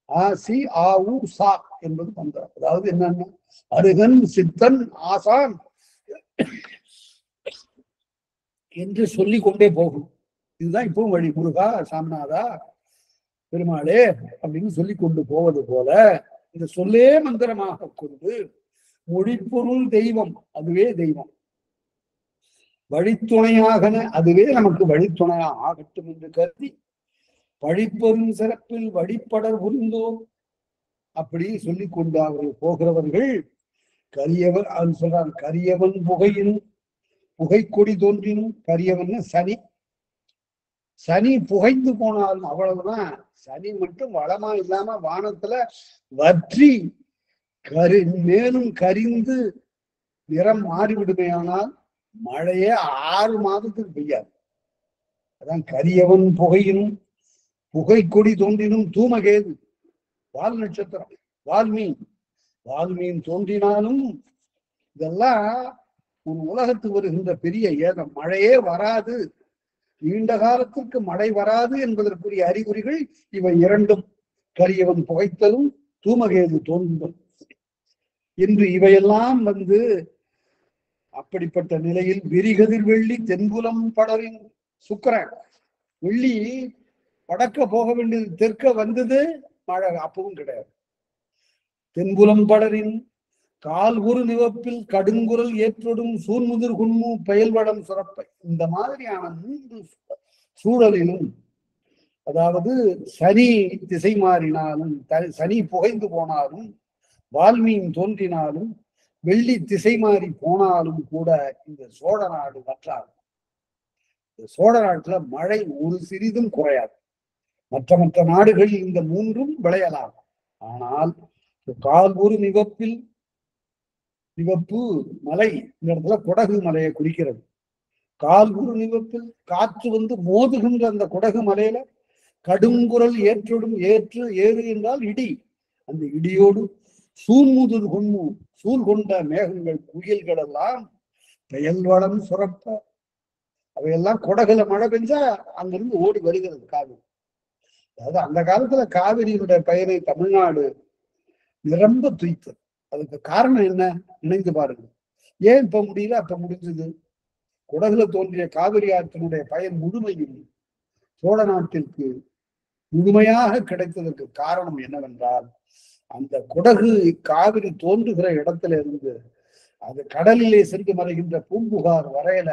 ஆசி ஆவு சா என்பது மந்திரம். அதாவது என்னன்னா, அருகன் சித்தன் ஆசான் என்று சொல்லிக் கொண்டே போகும். இதுதான் இப்பவும் வழி. முருகா, சாமிநாதா, பெருமாளே அப்படின்னு சொல்லி கொண்டு போவது போல இந்த சொல்லே மந்திரமாக கொண்டு மொழிப்பொருள் தெய்வம், அதுவே தெய்வம், வழித்துணையாக, அதுவே நமக்கு வழித்துணையா ஆகட்டும் என்று கருதி வழிப்பெரும் சிறப்பில் வழிபடர் புரிந்தோம் அப்படி சொல்லிக் கொண்டு அவர்கள் போகிறவர்கள் கரியவன், அது சொல்றான், கரியவன் புகையின் புகைக்கொடி தோன்றினும், கரியவன் சனி, சனி புகைந்து போனாலும் அவ்வளவுதான். சனி மட்டும் வளமா இல்லாம வானத்துல வற்றி மேலும் கரிந்து நிறம் மாறிவிடுமையானால் மழையே 6 மாதத்துக்கு பெய்யாது. அதான் கரியவன் புகையினும் புகைக்கொடி தோன்றினும், தூமகேது வால் நட்சத்திரம், வால்மீன் தோன்றினாலும் இதெல்லாம் ஒரு உலகத்துக்கு வருகின்ற பெரிய ஏதம். மழையே வராது, நீண்ட காலத்திற்கு மழை வராது என்பதற்குரிய அறிகுறிகள் இவை இரண்டும், கரியவன் புகைத்தலும் தூமகேது தோன்றும் என்று இவையெல்லாம் அப்படிப்பட்ட நிலையில் விரிகதிர் வெள்ளி தென்புலம் படரின் சுக்கிரன், வெள்ளி வடக்க போக வேண்டியது தெற்க வந்தது, மழை அப்பவும் கிடையாது. தென்புலம் படரின் கால் ஒரு நிவப்பில் கடுங்குரல் ஏற்றொடும் சூர்முதிர் குன்மு பெயல்வடம் சுரப்பை. இந்த மாதிரியான 3 சூழலிலும், அதாவது சனி திசை மாறினாலும், சனி புகைந்து போனாலும், வால்மீன் தோன்றினாலும், வெள்ளி திசை மாறி போனாலும் கூட இந்த சோழ நாடு வற்றாது. இந்த சோழ நாட்டுல மழை ஒரு சிறிதும் குறையாது. மற்ற மற்ற நாடுகளில் இந்த மூன்றும் விளையலாம். ஆனால் கால் ஒரு நிவப்பில், நிவப்பு மலை இந்த இடத்துல குடகு மலையை குறிக்கிறது. கால் ஒரு நிவப்பில் காற்று வந்து மோதுகின்ற அந்த குடகு மலையில கடுங்குரல் ஏறு என்றால் இடி. அந்த இடியோடு சூழ்முதல் கொண்டு சூழ் கொண்ட மேகங்கள் குயில்கள் எல்லாம் பெயல் வளம் சுரப்ப, அவையெல்லாம் குடகுல மழை பெஞ்சா அங்கிருந்து ஓடி வருகிறது காவிரி. அதாவது அந்த காலத்துல காவிரியினுடைய பெயரை தமிழ்நாடு நிரம்ப துய்த்தது. அதுக்கு காரணம் என்ன நினைந்து பாருங்க. ஏன் இப்ப முடியல, அப்ப முடிஞ்சது? குடகுல தோன்றிய காவிரி ஆற்றினுடைய பயன் முழுமையும் சோழ நாட்டிற்கு முழுமையாக கிடைத்ததற்கு காரணம் என்னவென்றால், அந்த குடகு காவிரி தோன்றுகிற இடத்துல இருந்து அது கடலிலே சென்று மறைகின்ற பூம்புகார் வரையில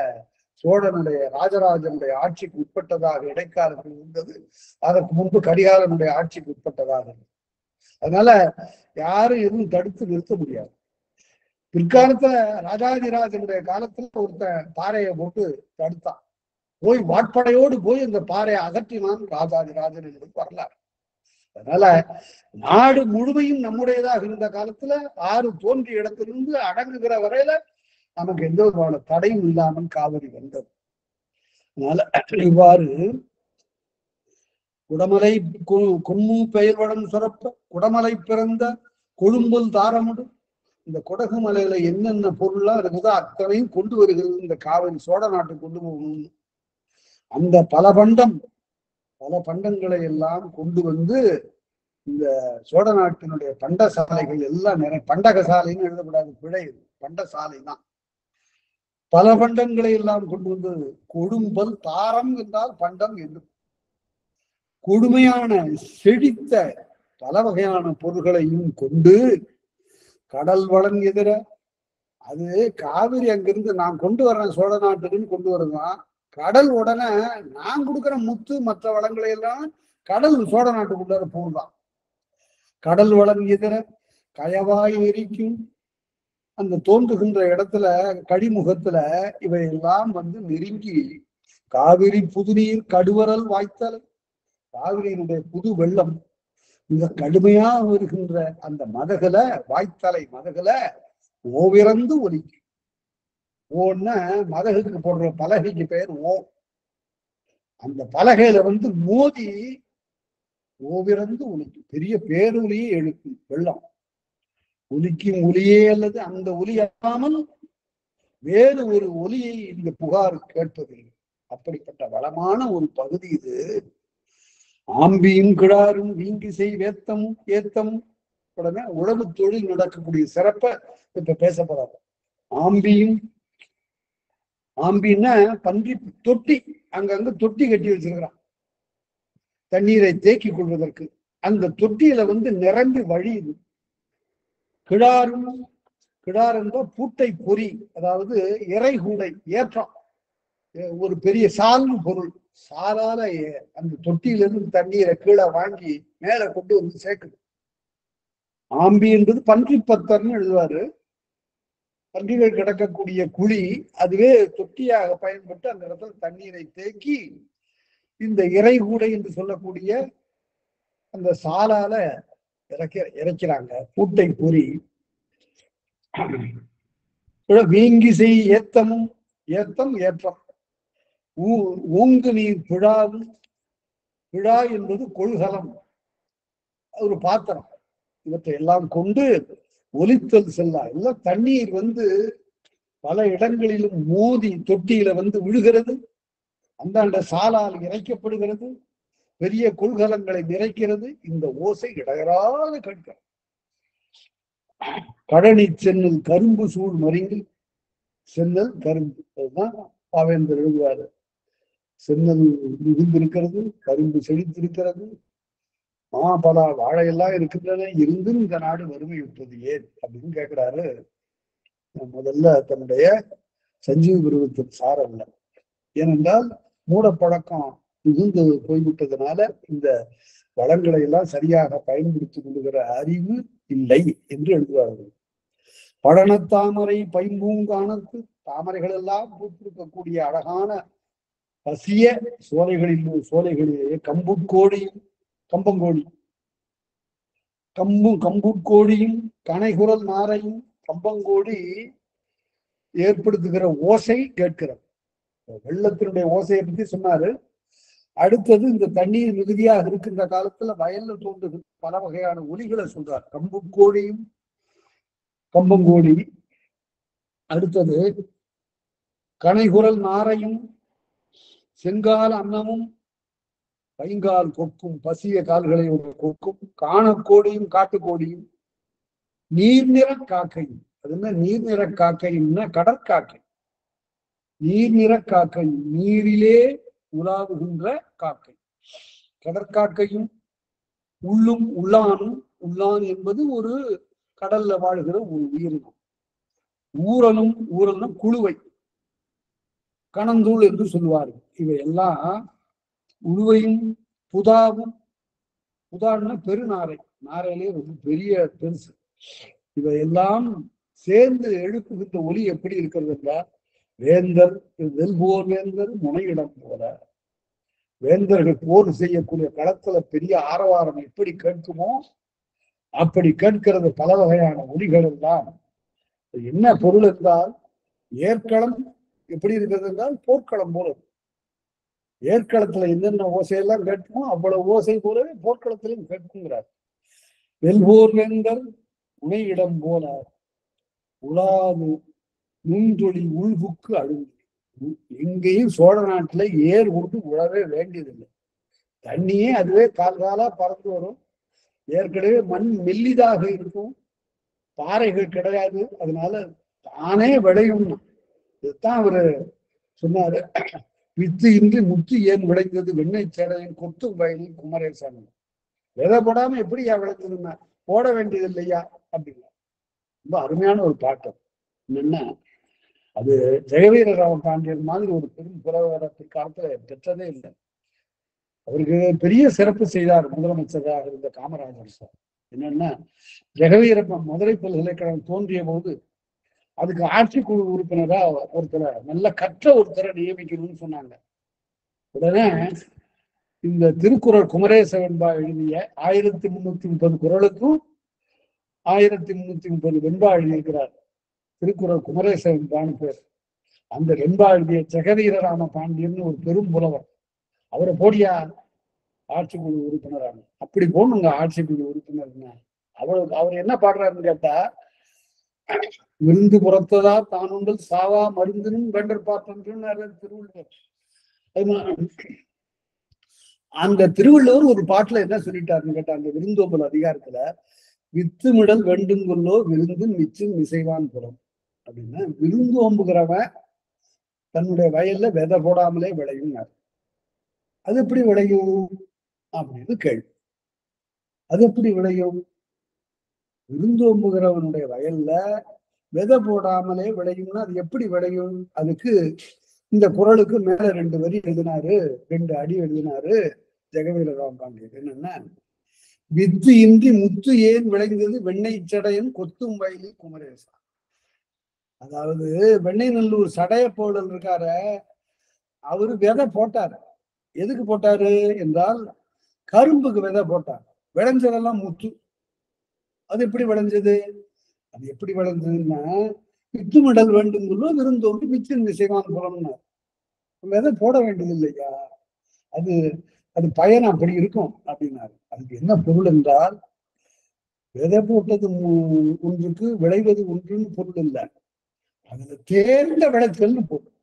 சோழனுடைய ராஜராஜனுடைய ஆட்சிக்கு உட்பட்டதாக இடைக்காலத்தில் இருந்தது. அதற்கு முன்பு கரிகாலனுடைய ஆட்சிக்கு உட்பட்டதாக இருந்தது. அதனால யாரும் எதுவும் தடுத்து நிறுத்த முடியாது. பிற்காலத்துல ராஜாதிராஜனுடைய காலத்துல ஒருத்தன் பாறையை போட்டு தடுத்தான். போய் வாட்படையோடு போய் அந்த பாறையை அகற்றினான் ராஜாதிராஜன் என்பது வரலாறு. அதனால நாடு முழுமையும் நம்முடையதாக இருந்த காலத்துல ஆறு தோன்றிய இடத்திலிருந்து அடங்குகிற வரையில நமக்கு எந்த ஒரு தடையும் இல்லாமல் காவிரி வந்தது. அதனால இவ்வாறு குடமலை கொம்மு பெயர் வளம் சுரப்ப குடமலை பிறந்த கொழும்புல் தாரமுடு. இந்த குடகு மலையில என்னென்ன பொருள்லாம் இருக்குதோ அத்தனையும் கொண்டு வருகிறது இந்த காவிரி சோழ நாட்டுக்கு கொண்டு போகணும். அந்த பல பண்டங்களை எல்லாம் கொண்டு வந்து இந்த சோழ நாட்டினுடைய பண்டசாலைகள் எல்லாம் பண்டக சாலைன்னு எழுதக்கூடாது, பிழை. பண்டசாலை தான். பல பண்டங்களை எல்லாம் கொண்டு வந்தது. கொடும்பல் தாரம் என்றால் பண்டம் என்று கொடுமையான செழித்த பல வகையான பொருள்களையும் கொண்டு கடல் வளம் எதிர. அது காவிரி அங்கிருந்து நான் கொண்டு வர்றேன் சோழ நாட்டுக்குன்னு கொண்டு வருதான். கடல் உடனே நான் கொடுக்குற முத்து மற்ற வளங்களை எல்லாம் கடல் சோழ நாட்டுக்குள்ளார போடுதான். கடல் வளம் எதிர கயவாய் எரிக்கும். அந்த தோன்றுகின்ற இடத்துல கடிமுகத்துல இவையெல்லாம் வந்து நெருங்கி காவிரி புதுநீர் கடுவரல் வாய்த்தல். காவிரியினுடைய புது வெள்ளம் மிக கடுமையா வருகின்ற அந்த மதகுல வாய்த்தலை மதகுல ஓவிறந்து ஒலிக்கும். ஓன்னா மதகுக்கு போடுற பலகைக்கு பெயர் ஓ. அந்த பலகையில வந்து மோதி ஓவிறந்து ஒலிக்கும். பெரிய பேரொலியை எழுப்பும் வெள்ளம். ஒலிக்கும் ஒலியே அல்லது அந்த ஒலி அல்லாமல் வேறு ஒரு ஒலியை இந்த புகார் கேட்பதில்லை. அப்படிப்பட்ட வளமான ஒரு பகுதி இது. ஆம்பியும் கிடாரும் வீங்கிசை வேத்தமும் ஏத்தமும் உடனே உழவு தொழில் நடக்கக்கூடிய சிறப்ப இப்ப பேசப்படாது. ஆம்பின்னா பன்றி தொட்டி, அங்கங்க தொட்டி கட்டி வச்சிருக்கிறான் தண்ணீரை தேக்கிக் கொள்வதற்கு. அந்த தொட்டியில வந்து நிரம்பி வழியுது. கிடார் என்றால் பூட்டை பொறி, அதாவது இறைகூடை ஏற்றம். ஒரு பெரிய சால்னு பொருள். சாலால அந்த தொட்டியிலிருந்து தண்ணீரை கீழே வாங்கி மேல கொண்டு வந்து சேர்க்குது. ஆம்பி என்பது பன்றி பத்தர்னு எழுதுவாரு. பன்றிகள் கிடக்கக்கூடிய குழி, அதுவே தொட்டியாக பயன்பட்டு அந்த இடத்துல தண்ணீரை தேக்கி இந்த இறைகூடை என்று சொல்லக்கூடிய அந்த சாலால இறைக்கிறாங்க. பூட்டை பொறி வீங்கிசை ஏத்தமும் ஏற்றம். ஓங்கு நீர் பிழாவும். பிழா என்பது கொள்கலம், ஒரு பாத்திரம். இவற்றை எல்லாம் கொண்டு ஒலித்தல் செல்லா. எல்லாம் தண்ணீர் வந்து பல இடங்களிலும் மோதி தொட்டியில வந்து விழுகிறது. அந்தாண்ட சாலால் இறைக்கப்படுகிறது. பெரிய கொள்கலங்களை நிறைக்கிறது. இந்த ஓசை இடையராக கேட்க. கடனி சென்னல் கரும்பு சூழ் மருங்கில். சென்னல் கரும்பு, அதுதான் பாவேந்தர் எழுதுவாரு. சென்னல் மிகுந்திருக்கிறது, கரும்பு செழித்திருக்கிறது, பல வாழையெல்லாம் இருக்கின்றன, இருந்தும் இந்த நாடு வறுமையுற்றது ஏன் அப்படின்னு கேட்கிறாரு. முதல்ல தன்னுடைய சஞ்சீவ பருவத்தின் சாரல்ல. ஏனென்றால் மூடப்பழக்கம் மிகுந்து போய்விட்டதுனால இந்த வளங்களை எல்லாம் சரியாக பயன்படுத்தி கொள்ளுகிற அறிவு இல்லை என்று எழுதுவார்கள். பழனத்தாமரை பைம்பூங்கானத்து. தாமரைகள் எல்லாம் பூத்திருக்கக்கூடிய அழகான பசிய சோலைகளிலேயே கம்புட்கோடியும் கம்பங்கோடி கம்புட்கோடியும் கனைகுரல் நாரையும் கம்பங்கோடி ஏற்படுத்துகிற ஓசை கேட்கிறது. வெள்ளத்தினுடைய ஓசையை பத்தி சொன்னாரு. அடுத்தது இந்த தண்ணீர் மிகுதியாக இருக்கின்ற காலத்துல வயல்ல தோன்றுகிற பல வகையான ஒலிகளை சொல்றார். கம்புட்கோடியும் கம்பங்கோடி. அடுத்தது கனைகுரல் நாரையும் செங்கால் அன்னமும் பைங்கால் கொக்கும் பசிய கால்களை ஒரு கொக்கும் காணக்கோடியும் காட்டுக்கோடியும் நீர்நிற காக்கையும். அது என்ன நீர்நிற காக்கையும்னா கடற்காக்கை. நீர்நிற காக்கை நீரிலே உலாவுகின்ற காக்கை. கடற்காக்கையும் உள்ளும் உள்ளானும். உள்ளான் என்பது ஒரு கடல்ல வாழ்கிற ஒரு உயிரினம். ஊரலும் குழுவை கணந்தூள் என்று சொல்லுவார்கள். இவையெல்லாம் உழுவையும் புதாவும். புதான்னா பெருநாரை. நாரையிலே ரொம்ப பெரிய பெருசு. இவையெல்லாம் சேர்ந்து எழுப்புகின்ற ஒலி எப்படி இருக்கிறது என்றால் வேந்தர் வெல்போர் வேந்தர் முனையிடம் போல. வேந்தர்கள் போர் செய்யக்கூடிய களத்துல பெரிய ஆரவாரம் எப்படி கேட்குமோ அப்படி கேட்கிறது. பல வகையான ஒலிகள் எல்லாம். என்ன பொருள் என்றால் ஏற்களம் எப்படி இருக்கிறது என்றால் போர்க்களம் போல. ஏற்களத்துல என்னென்ன ஓசையெல்லாம் கேட்குமோ அவ்வளவு ஓசை போலவே போர்க்களத்திலும் கேட்குங்கிறார். வெல்போர் வேந்தர் முனையிடம் போல உலாது நுண்தொழில் உள்புக்கு அழுது. எங்கேயும் சோழ நாட்டுல ஏர் கொண்டு உழவே வேண்டியதில்லை. தண்ணியே அதுவே கால்காலா பறந்து வரும். ஏற்கனவே மண் மெல்லிதாக இருக்கும். பாறைகள் கிடையாது. அதனால தானே விளையும். இதுதான் அவரு சொன்னாரு. வித்து இன்றி முத்து ஏன் விளைந்தது வெண்ணை சேடையின் கொத்தும் வயலில் குமரேசன். விதை போடாம எப்படியா விளைஞ்சதுன்னா போட வேண்டியது இல்லையா அப்படின்னா. ரொம்ப அருமையான ஒரு பாட்டம். என்னன்னா அது ஜெகவீர ராம பாண்டியன் மாதிரி ஒரு பெரும் புலவர பிற்காலத்துல பெற்றதே இல்லை. அவருக்கு பெரிய சிறப்பு செய்தார் முதலமைச்சராக இருந்த காமராஜர் சார். என்னன்னா ஜெகவீர மதுரை பல்கலைக்கழகம் தோன்றிய போது அதுக்கு ஆட்சிக்குழு உறுப்பினரா ஒருத்தரை நல்ல கற்ற ஒருத்தரை நியமிக்கணும்னு சொன்னாங்க. உடனே இந்த திருக்குறள் குமரேச வெண்பா எழுதிய 1330 குறளுக்கும் 1330 வெண்பா எழுதியிருக்கிறார். திருக்குறள் குமரேச வெண்பான்னு பேர். அந்த வெண்பா எழுதிய ஜெகவீர ராம பாண்டியன் ஒரு பெரும் புலவர். அவரை போடியா ஆட்சிக்குழு உறுப்பினரான. அப்படி போகணுங்க ஆட்சிக்குழு உறுப்பினர்னா. அவர் என்ன பாடுறாருன்னு கேட்டா விருந்து புறத்ததா தான் உண்டல் சாவா மருந்தினும் வேண்டர் பார்த்தோம்னு திருவள்ளுவர். அந்த திருவள்ளுவர் ஒரு பாட்டுல என்ன சொல்லிட்டாருன்னு கேட்டா அந்த விருந்தோம்பல் அதிகாரத்துல வித்துமிடல் வேண்டும் கொள்ளோ விருந்து மிச்சும் இசைவான் புறம் அப்படின்னா விருந்தோம்புகிறவன் தன்னுடைய வயல்ல விதை போடாமலே விளையும். அது எப்படி விளையும் அப்படின்னு கேள்வி. அது எப்படி விளையும்? விருந்தோம்புகிறவனுடைய வயல்ல விதை போடாமலே விளையும்னா அது எப்படி விளையும்? அதுக்கு இந்த குறளுக்கு மேல 2 வரி எழுதினாரு, 2 அடி எழுதினாரு ஜெகவீர ராம பாண்டியன். என்னன்னா வித்து இன்றி முத்து ஏன் விளைந்தது வெண்ணை சடையன் கொத்தும் வயலில் குமரேசா. அதாவது வெண்ணை நல்லூர் சடைய போடல் இருக்கார அவரு விதை போட்டாரு. எதுக்கு போட்டாரு என்றால் கரும்புக்கு விதை போட்டார். விளைஞ்சதெல்லாம் முத்து. அது எப்படி விளைஞ்சது? அது எப்படி விளைஞ்சதுன்னா வித்துமிடல் வேண்டும் விருந்தோம்பி மிச்சம் செய்வான் புறம்னா விதை போட வேண்டியது இல்லையா? அது பயன் அப்படி இருக்கும் அப்படின்னாரு. அதுக்கு என்ன பொருள் என்றால் விதை போட்டது ஒன்றுக்கு விளைவது ஒன்றுன்னு பொருள் இல்லை. அதுல தேர்ந்த விளைச்சல்னு பொருள்.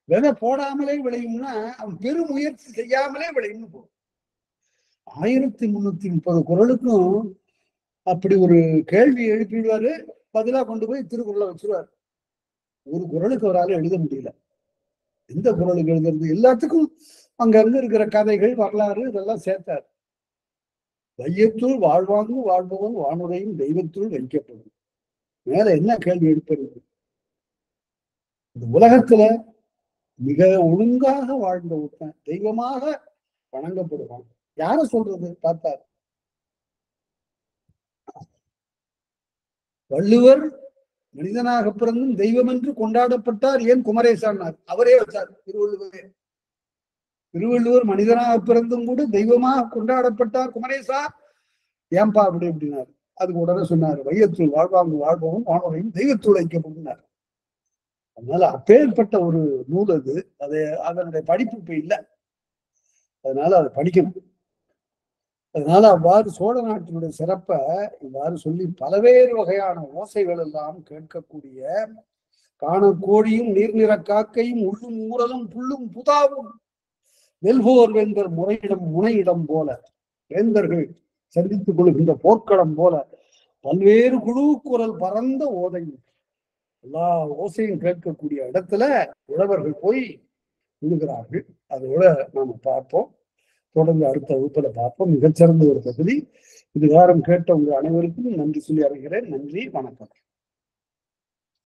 விதை போடாமலே விளையும்னா அவன் பெரும் முயற்சி செய்யாமலே விளையும்னு பொருள். 1330 குறளுக்கும் அப்படி ஒரு கேள்வி எழுப்பிடுவாரு. பதிலா கொண்டு போய் திருக்குறளை வச்சிருவாரு. ஒரு குறளுக்கு அவரால் எழுத முடியல. எந்த குறளுக்கு எழுதுறது? எல்லாத்துக்கும் அங்க இருந்து இருக்கிற கதைகள் வரலாறு இதெல்லாம் சேர்த்தார். வையத்துள் வாழ்வாங்கு வாழ்பவன் வானுரையும் தெய்வத்துள் வைக்கப்படும். மேல என்ன கேள்வி எடுப்பது? இந்த உலகத்துல மிக ஒழுங்காக வாழ்ந்த ஒருத்தன் தெய்வமாக வணங்கப்படுவான். யார சொல்றது? பார்த்தார். வள்ளுவர் மனிதனாக பிறந்தும் தெய்வம் என்று கொண்டாடப்பட்டார் ஏன் குமரேசான்னார். அவரே வச்சார் திருவள்ளுவரே. திருவள்ளுவர் மனிதனாக பிறந்தும் கூட தெய்வமாக கொண்டாடப்பட்டார் குமரேசா, ஏன்பா அப்படி அப்படின்னாரு. அதுக்கு உடனே சொன்னாரு, வையத்துள் வாழ்வாங்கு வாழ்பவன் வானோரையும் தெய்வத்துள் ஐக்கியப்படுனார். அதனால அப்பேற்பட்ட ஒரு நூல் அது. அதனுடைய படிப்பு இப்ப இல்லை, அதனால அதை படிக்கணும். அதனால அவ்வாறு சோழ நாட்டினுடைய சிறப்பை இவ்வாறு சொல்லி பல்வேறு வகையான ஓசைகள் எல்லாம் கேட்கக்கூடிய காணக்கோழியும் நீர்நிற காக்கையும் உள்ளும் ஊரலும் புல்லும் புதாவும் வெல்போர் வேந்தர் முனையிடம் போல, வேந்தர்கள் சந்தித்துக் கொள்கின்ற போர்க்களம் போல பல்வேறு குழு குரல் பரந்த ஓதை, எல்லா ஓசையும் கேட்கக்கூடிய இடத்துல உழவர்கள் போய் விழுகிறார்கள். அதோட நாம பார்ப்போம். தொடர்ந்து அடுத்த வகுப்புல பார்ப்போம். மிகச்சிறந்த ஒரு பகுதி. இதுகாரம் கேட்ட உங்கள் அனைவருக்கும் நன்றி சொல்லி அறிகிறேன். நன்றி, வணக்கம்.